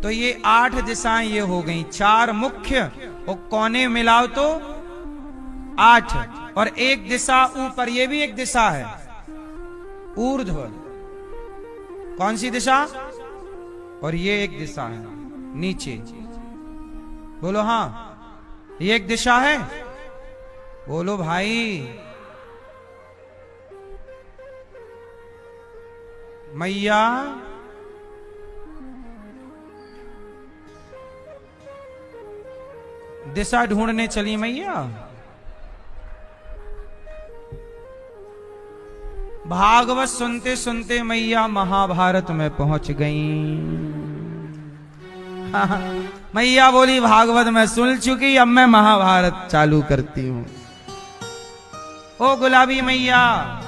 तो ये 8 दिशाएं ये हो गई। 4 मुख्य और कोने मिलाओ तो 8, और एक दिशा ऊपर, ये भी एक दिशा है, ऊर्ध्व। कौन सी दिशा? और ये एक दिशा है नीचे। बोलो हाँ, ये एक दिशा है। बोलो भाई। मैया दिशा ढूंढने चली मैया। भागवत सुनते सुनते मैया महाभारत में पहुंच गई। मैया बोली भागवत में सुन चुकी, अब मैं महाभारत चालू करती हूं। ओ गुलाबी मैया,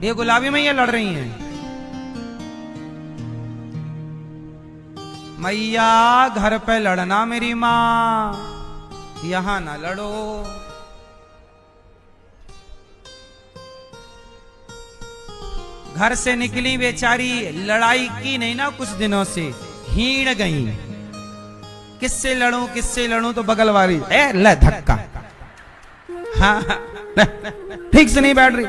ये गुलाबी मैया लड़ रही हैं। मैया घर पे लड़ना मेरी मां, यहां ना लड़ो। घर से निकली बेचारी, लड़ाई की नहीं ना कुछ दिनों से, हीण गई। किससे लड़ूं तो बगल वाली ले धक्का। हाँ ठीक से नहीं बैठ रही।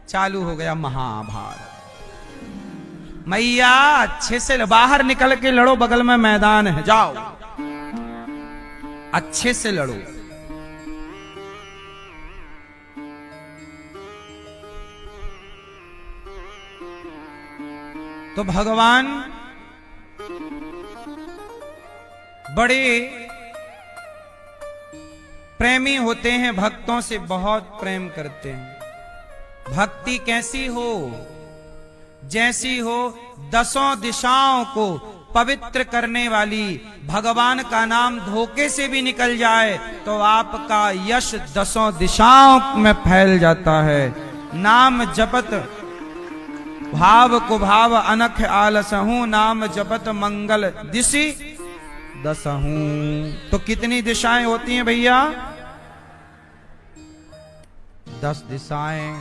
चालू हो गया महाभारत। मैया अच्छे से बाहर निकल के लड़ो, बगल में मैदान है, जाओ अच्छे से लड़ो। तो भगवान बड़े प्रेमी होते हैं, भक्तों से बहुत प्रेम करते हैं। भक्ति कैसी हो? जैसी हो 10 दिशाओं को पवित्र करने वाली। भगवान का नाम धोखे से भी निकल जाए तो आपका यश 10 दिशाओं में फैल जाता है। नाम जपत भाव को भाव अनख आलसहूं, नाम जपत मंगल दिशि दसहूं। तो कितनी दिशाएं होती हैं भैया? 10 दिशाएं।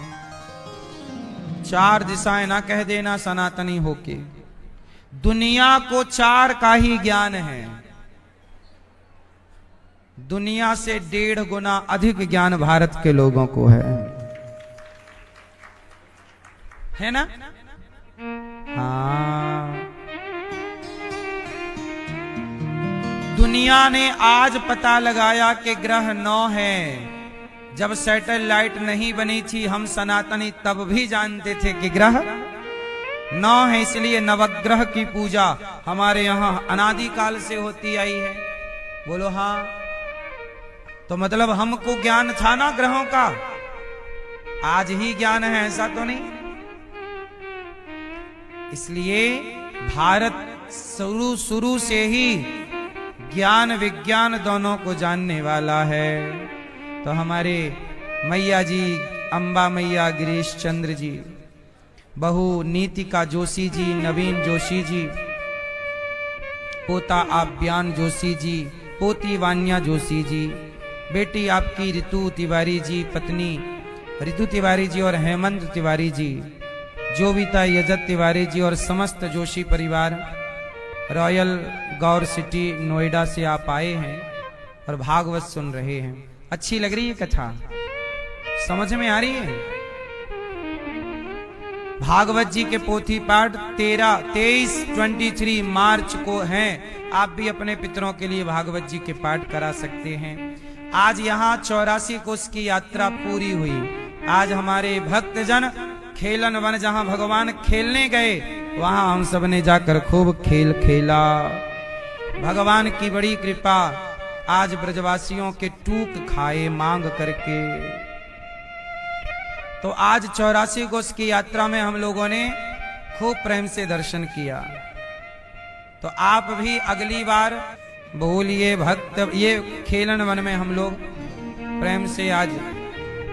4 दिशाएं ना कह देना सनातनी होके। दुनिया को 4 का ही ज्ञान है। दुनिया से 1.5 गुना अधिक ज्ञान भारत के लोगों को है ना? हाँ, दुनिया ने आज पता लगाया कि ग्रह 9 है। जब सैटेलाइट नहीं बनी थी हम सनातनी तब भी जानते थे कि ग्रह 9 है, इसलिए नवग्रह की पूजा हमारे यहाँ अनादिकाल से होती आई है। बोलो हाँ, तो मतलब हमको ज्ञान था ना ग्रहों का, आज ही ज्ञान है ऐसा तो नहीं। इसलिए भारत शुरू से ही ज्ञान विज्ञान दोनों को जानने वाला है। तो हमारे मैया जी, अंबा मैया गिरीश चंद्र जी, बहू नीतिका जोशी जी, नवीन जोशी जी, पोता आभ्यान जोशी जी, पोती वान्या जोशी जी, बेटी आपकी ऋतु तिवारी जी, पत्नी ऋतु तिवारी जी और हेमंत तिवारी जी, जोविता यजत तिवारी जी और समस्त जोशी परिवार रॉयल गौर सिटी नोएडा से आप आए हैं और भागवत सुन रहे हैं। अच्छी लग रही है कथा, समझ में आ रही है? भागवत जी के पोथी पाठ 23 मार्च को हैं। आप भी अपने पितरों के लिए भागवत जी के पाठ करा सकते हैं। आज यहाँ 84 कोस की यात्रा पूरी हुई। आज हमारे भक्तजन खेलन वन, जहाँ भगवान खेलने गए वहां हम सब ने जाकर खूब खेल खेला। भगवान की बड़ी कृपा, आज ब्रजवासियों के टूक खाए मांग करके। तो आज 84 कोस की यात्रा में हम लोगों ने खूब प्रेम से दर्शन किया। तो आप भी अगली बार बोलिए भक्त, ये खेलन वन में हम लोग प्रेम से आज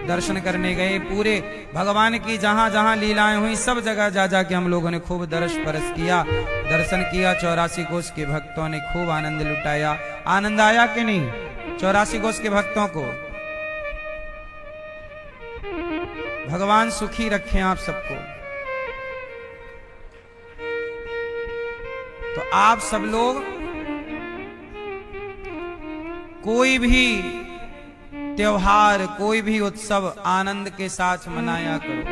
दर्शन करने गए। पूरे भगवान की जहां जहां लीलाएं हुई सब जगह जा जाके हम लोगों ने खूब दर्श परस किया, दर्शन किया। 84 कोस के भक्तों ने खूब आनंद लुटाया। आनंद आया कि नहीं 84 कोस के भक्तों को? भगवान सुखी रखें आप सबको। तो आप सब लोग कोई भी त्योहार, कोई भी उत्सव आनंद के साथ मनाया करो।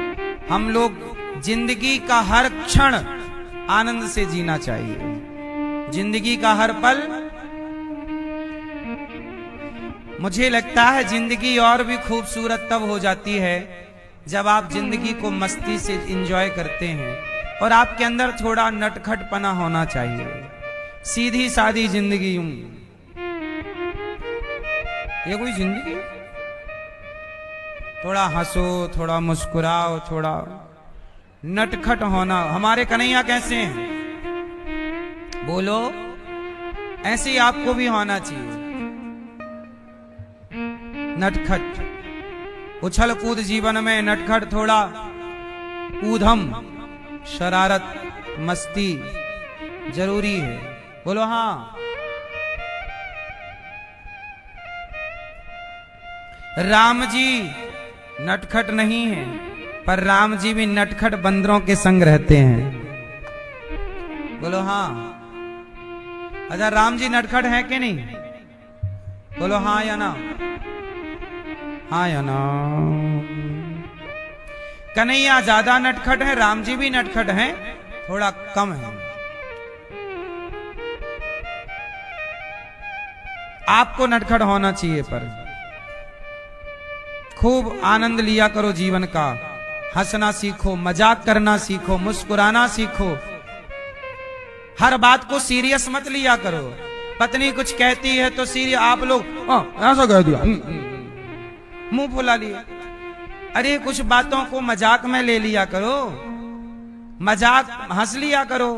हम लोग जिंदगी का हर क्षण आनंद से जीना चाहिए, जिंदगी का हर पल। मुझे लगता है जिंदगी और भी खूबसूरत तब हो जाती है जब आप जिंदगी को मस्ती से एंजॉय करते हैं और आपके अंदर थोड़ा नटखटपना होना चाहिए। सीधी सादी जिंदगी ये कोई जिंदगी? थोड़ा हंसो, थोड़ा मुस्कुराओ, थोड़ा नटखट होना। हमारे कन्हैया कैसे हैं? बोलो, ऐसे ही आपको भी होना चाहिए, नटखट। उछल कूद जीवन में नटखट, थोड़ा ऊधम, शरारत, मस्ती जरूरी है। बोलो हाँ। राम जी नटखट नहीं है, पर राम जी भी नटखट बंदरों के संग रहते हैं। बोलो हाँ। अच्छा, राम जी नटखट है कि नहीं? बोलो हाँ या ना? हाँ या ना? कन्हैया ज्यादा नटखट है, राम जी भी नटखट हैं, थोड़ा कम है। आपको नटखट होना चाहिए, पर खूब आनंद लिया करो जीवन का। हंसना सीखो, मजाक करना सीखो, मुस्कुराना सीखो। हर बात को सीरियस मत लिया करो। पत्नी कुछ कहती है तो सीरियस, आप लोग ऐसा कह दिया, मुंह फुला लिया। अरे कुछ बातों को मजाक में ले लिया करो, मजाक हंस लिया करो।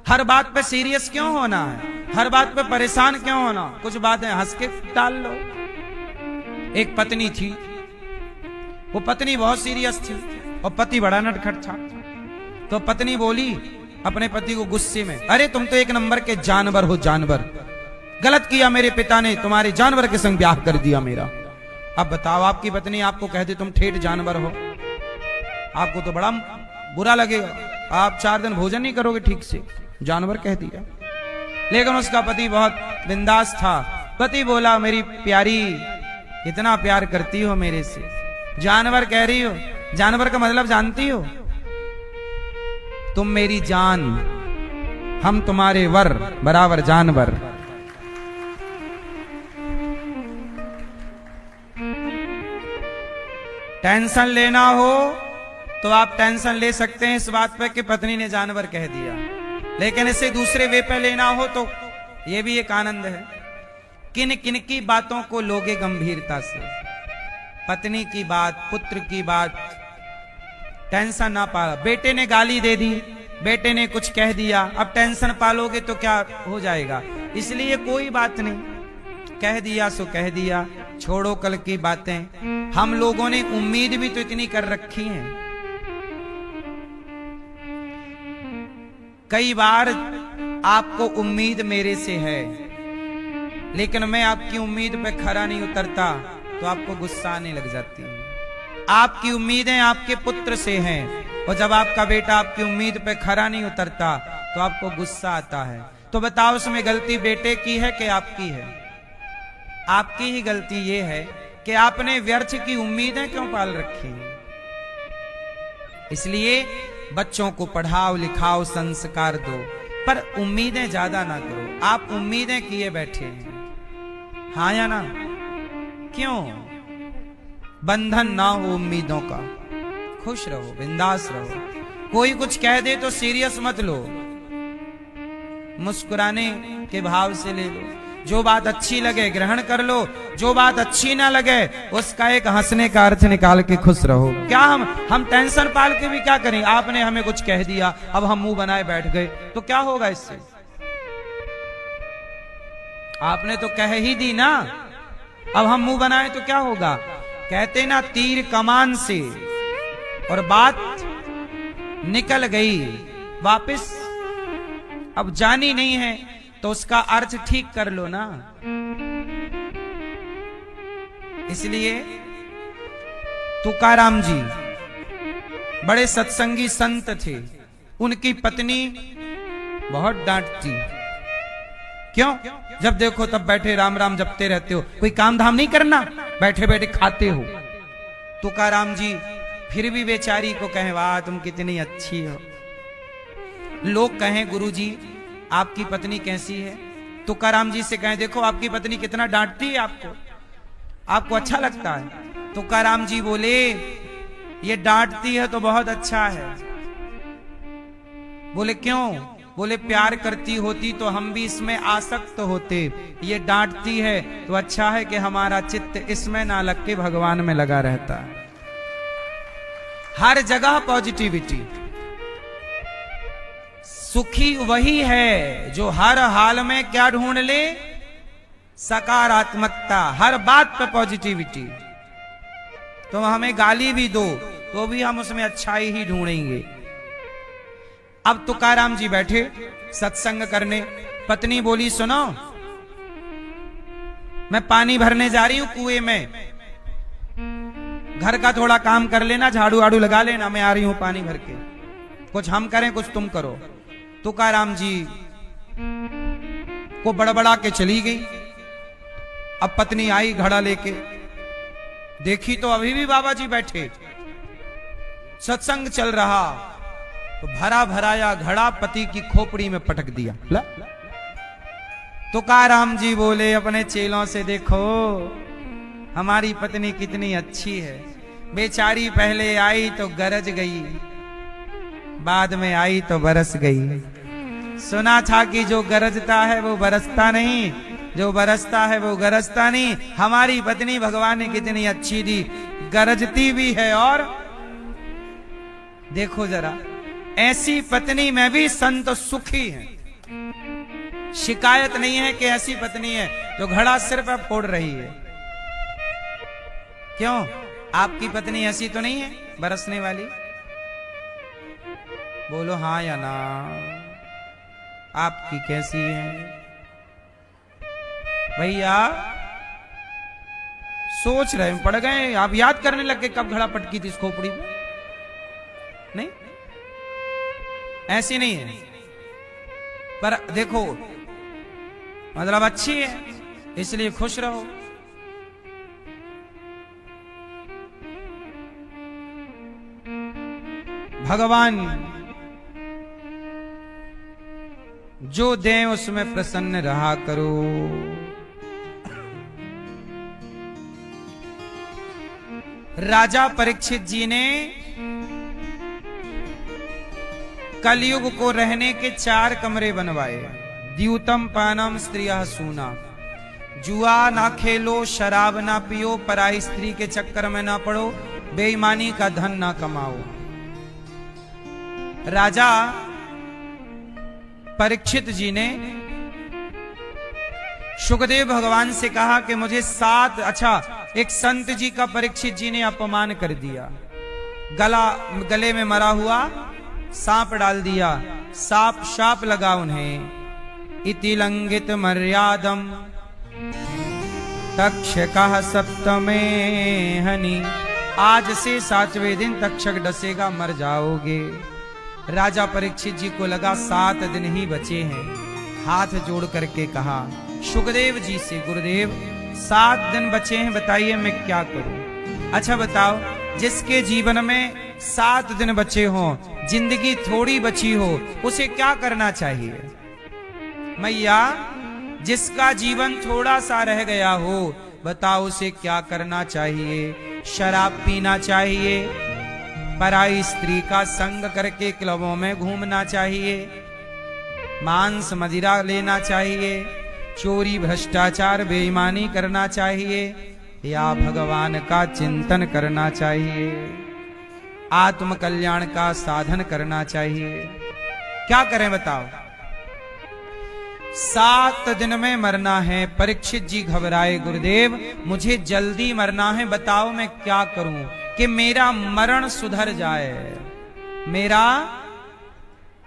हर बात पे सीरियस क्यों होना है? हर बात पे परेशान क्यों होना? कुछ बातें हंस के टाल लो। एक पत्नी थी, वो पत्नी बहुत सीरियस थी और पति बड़ा नटखट था। तो पत्नी बोली अपने पति को गुस्से में, अरे तुम तो एक नंबर के जानवर हो, जानवर। गलत किया मेरे पिता ने, तुम्हारे जानवर के संग ब्याह कर दिया मेरा। अब बताओ, आपकी पत्नी आपको कह दे तुम ठेठ जानवर हो, आपको तो बड़ा बुरा लगेगा। आप 4 दिन भोजन नहीं करोगे ठीक से, जानवर कह दिया। लेकिन उसका पति बहुत बिंदास था। पति बोला, मेरी प्यारी, कितना प्यार करती हो मेरे से, जानवर कह रही हो। जानवर का मतलब जानती हो? तुम मेरी जान, हम तुम्हारे वर बराबर जानवर। टेंशन लेना हो तो आप टेंशन ले सकते हैं इस बात पे कि पत्नी ने जानवर कह दिया, लेकिन इसे दूसरे वे पे लेना हो तो ये भी एक आनंद है। किन किन की बातों को लोगे गंभीरता से, पत्नी की बात, पुत्र की बात, टेंशन ना पा। बेटे ने गाली दे दी, बेटे ने कुछ कह दिया, अब टेंशन पालोगे तो क्या हो जाएगा। इसलिए कोई बात नहीं, कह दिया सो कह दिया, छोड़ो कल की बातें। हम लोगों ने उम्मीद भी तो इतनी कर रखी है। कई बार आपको उम्मीद मेरे से है, लेकिन मैं आपकी उम्मीद पे खरा नहीं उतरता तो आपको गुस्सा आने लग जाती है। आपकी उम्मीदें आपके पुत्र से हैं, और जब आपका बेटा आपकी उम्मीद पे खरा नहीं उतरता तो आपको गुस्सा आता है। तो बताओ, उसमें गलती बेटे की है कि आपकी है? आपकी ही गलती ये है कि आपने व्यर्थ की उम्मीदें क्यों पाल रखी हैं। इसलिए बच्चों को पढ़ाओ लिखाओ, संस्कार दो, पर उम्मीदें ज्यादा ना करो। आप उम्मीदें किए बैठे हैं, हाँ या ना? क्यों? बंधन ना हो उम्मीदों का, खुश रहो, बिंदास रहो। कोई कुछ कह दे तो सीरियस मत लो, मुस्कुराने के भाव से ले लो। जो बात अच्छी लगे ग्रहण कर लो, जो बात अच्छी ना लगे उसका एक हंसने का अर्थ निकाल के खुश रहो। क्या हम टेंशन पाल के भी क्या करें? आपने हमें कुछ कह दिया, अब हम मुंह बनाए बैठ गए तो क्या होगा इससे? आपने तो कह ही दी ना, अब हम मुंह बनाए तो क्या होगा? कहते ना, तीर कमान से और बात निकल गई वापस अब जानी नहीं है, तो उसका अर्थ ठीक कर लो ना। इसलिए तुकाराम जी बड़े सत्संगी संत थे, उनकी पत्नी बहुत डांटती। क्यों? जब देखो तब बैठे राम राम जपते रहते हो, कोई काम धाम नहीं करना, बैठे बैठे खाते हो। तुकाराम जी फिर भी बेचारी को कहें, वाह तुम कितनी अच्छी हो। लोग कहें, गुरुजी आपकी पत्नी कैसी है? तुकाराम जी से कहें, देखो आपकी पत्नी कितना डांटती है आपको, आपको अच्छा लगता है? तुकाराम जी बोले, ये डांटती है तो बहुत अच्छा है। बोले क्यों? बोले प्यार करती होती तो हम भी इसमें आसक्त होते, ये डांटती है तो अच्छा है कि हमारा चित्त इसमें ना लग के भगवान में लगा रहता है। हर जगह पॉजिटिविटी। सुखी वही है जो हर हाल में क्या ढूंढ ले? सकारात्मकता, हर बात पे पॉजिटिविटी। तो हमें गाली भी दो तो भी हम उसमें अच्छाई ही ढूंढेंगे। अब तुकाराम जी बैठे सत्संग करने, पत्नी बोली, सुनो मैं पानी भरने जा रही हूं कुएं में, घर का थोड़ा काम कर लेना, झाड़ू आड़ू लगा लेना, मैं आ रही हूं पानी भर के। कुछ हम करें कुछ तुम करो। तुकाराम जी को बड़बड़ा के चली गई। अब पत्नी आई घड़ा लेके, देखी तो अभी भी बाबा जी बैठे, सत्संग चल रहा, तो भरा भराया घड़ा पति की खोपड़ी में पटक दिया। तुकाराम जी बोले अपने चेलों से, देखो हमारी पत्नी कितनी अच्छी है। बेचारी पहले आई तो गरज गई, बाद में आई तो बरस गई। सुना था कि जो गरजता है वो बरसता नहीं, जो बरसता है वो गरजता नहीं। हमारी पत्नी भगवान ने कितनी अच्छी दी, गरजती भी है। और देखो जरा, ऐसी पत्नी में भी संत सुखी हैं। शिकायत नहीं है कि ऐसी पत्नी है जो घड़ा सिर पर फोड़ रही है। क्यों? आपकी पत्नी ऐसी तो नहीं है बरसने वाली? बोलो हाँ या ना। आपकी कैसी है भैया? सोच रहे पड़ गए आप, याद करने लग गए कब घड़ा पटकी थी इस खोपड़ी में? नहीं, ऐसी नहीं है, पर देखो मतलब अच्छी है, इसलिए खुश रहो। भगवान जो दें उसमें प्रसन्न रहा करो। राजा परीक्षित जी ने कलयुग को रहने के 4 कमरे बनवाए। द्यूतम पानम स्त्रियः सूना, जुआ ना खेलो, शराब ना पियो, पराई स्त्री के चक्कर में ना पड़ो, बेईमानी का धन ना कमाओ। राजा परीक्षित जी ने सुखदेव भगवान से कहा कि मुझे 7 एक संत जी का परीक्षित जी ने अपमान कर दिया। गले में मरा हुआ सांप डाल दिया, शाप लगा उन्हें। इति लंघित मर्यादम तक्षकः सप्तमे हनि, आज से 7वें दिन तक्षक डसेगा, मर जाओगे। राजा परीक्षित जी को लगा 7 दिन ही बचे हैं। हाथ जोड़ करके कहा सुखदेव जी से, गुरुदेव 7 दिन बचे हैं, बताइए मैं क्या करूं। अच्छा बताओ, जिसके जीवन में 7 दिन बचे हों, जिंदगी थोड़ी बची हो, उसे क्या करना चाहिए। मैया, जिसका जीवन थोड़ा सा रह गया हो, बताओ उसे क्या करना चाहिए। शराब पीना चाहिए, पराई स्त्री का संग करके क्लबों में घूमना चाहिए, मांस मदिरा लेना चाहिए, चोरी भ्रष्टाचार बेईमानी करना चाहिए, या भगवान का चिंतन करना चाहिए, आत्म कल्याण का साधन करना चाहिए। क्या करें बताओ। 7 दिन में मरना है। परीक्षित जी घबराए, गुरुदेव मुझे जल्दी मरना है, बताओ मैं क्या करूं कि मेरा मरण सुधर जाए। मेरा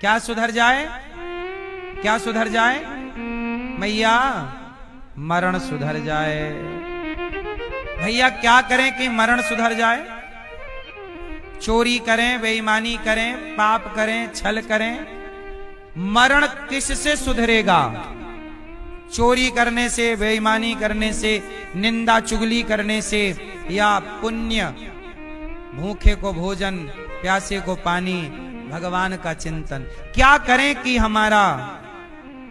क्या सुधर जाए? क्या सुधर जाए? मैया, मरण सुधर जाए। भैया क्या करें कि मरण सुधर जाए? चोरी करें, बेईमानी करें, पाप करें, छल करें, मरण किससे सुधरेगा? चोरी करने से, बेईमानी करने से, निंदा चुगली करने से, या पुण्य, भूखे को भोजन, प्यासे को पानी, भगवान का चिंतन। क्या करें कि हमारा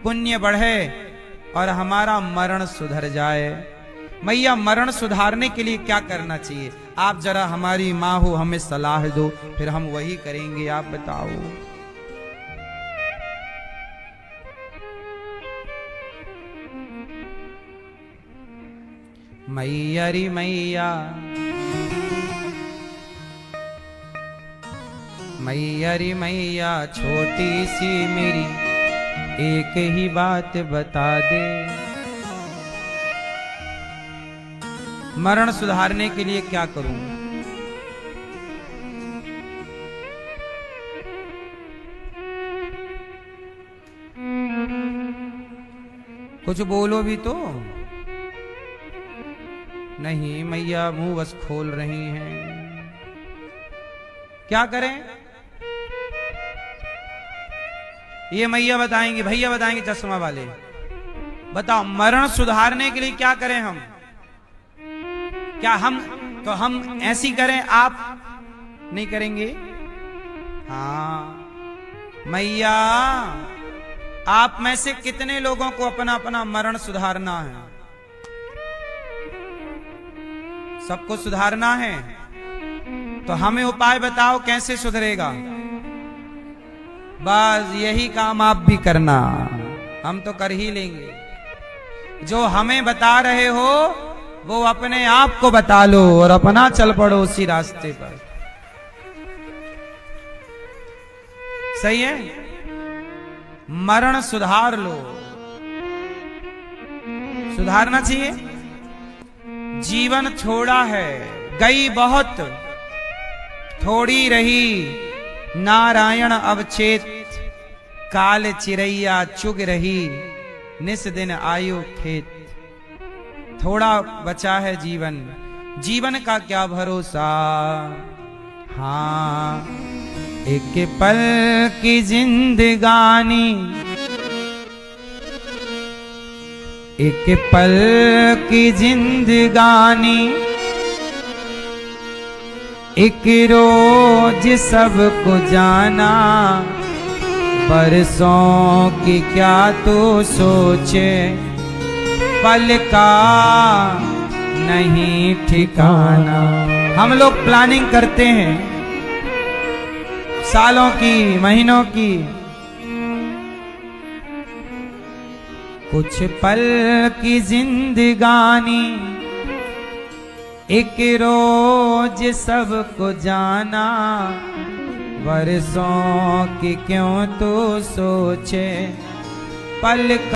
पुण्य बढ़े और हमारा मरण सुधर जाए? मैया, मरण सुधारने के लिए क्या करना चाहिए? आप जरा हमारी माँ हो, हमें सलाह दो, फिर हम वही करेंगे। आप बताओ। मैया री मैया, मैया री मैया, छोटी सी मेरी एक ही बात बता दे। मरण सुधारने के लिए क्या करूं? कुछ बोलो भी तो। नहीं मैया, मुंह बस खोल रही हैं। क्या करें? ये मैया बताएंगे, भैया बताएंगे चश्मा वाले। बताओ, मरण सुधारने के लिए क्या करें हम? क्या हम ऐसी करें, आप नहीं करेंगे? हाँ मैया, आप में से कितने लोगों को अपना अपना मरण सुधारना है? सबको सुधारना है? तो हमें उपाय बताओ कैसे सुधरेगा। बस यही काम आप भी करना, हम तो कर ही लेंगे। जो हमें बता रहे हो वो अपने आप को बता लो और अपना चल पड़ो उसी रास्ते पर। सही है? मरण सुधार लो। सुधारना चाहिए। जीवन थोड़ा है, गई बहुत, थोड़ी रही नारायण अवचेत, काल चिरैया चुग रही, निस दिन आयु खेत। थोड़ा बचा है जीवन, जीवन का क्या भरोसा। हाँ, एक पल की जिंदगानी, एक पल की जिंदगानी, एक रोज सबको जाना, बरसों की क्या तू सोचे, पल का नहीं ठिकाना। हम लोग प्लानिंग करते हैं सालों की, महीनों की, कुछ पल की जिंदगानी, एक रोज सबको जाना। बरसों की क्यों तू सोचे, पल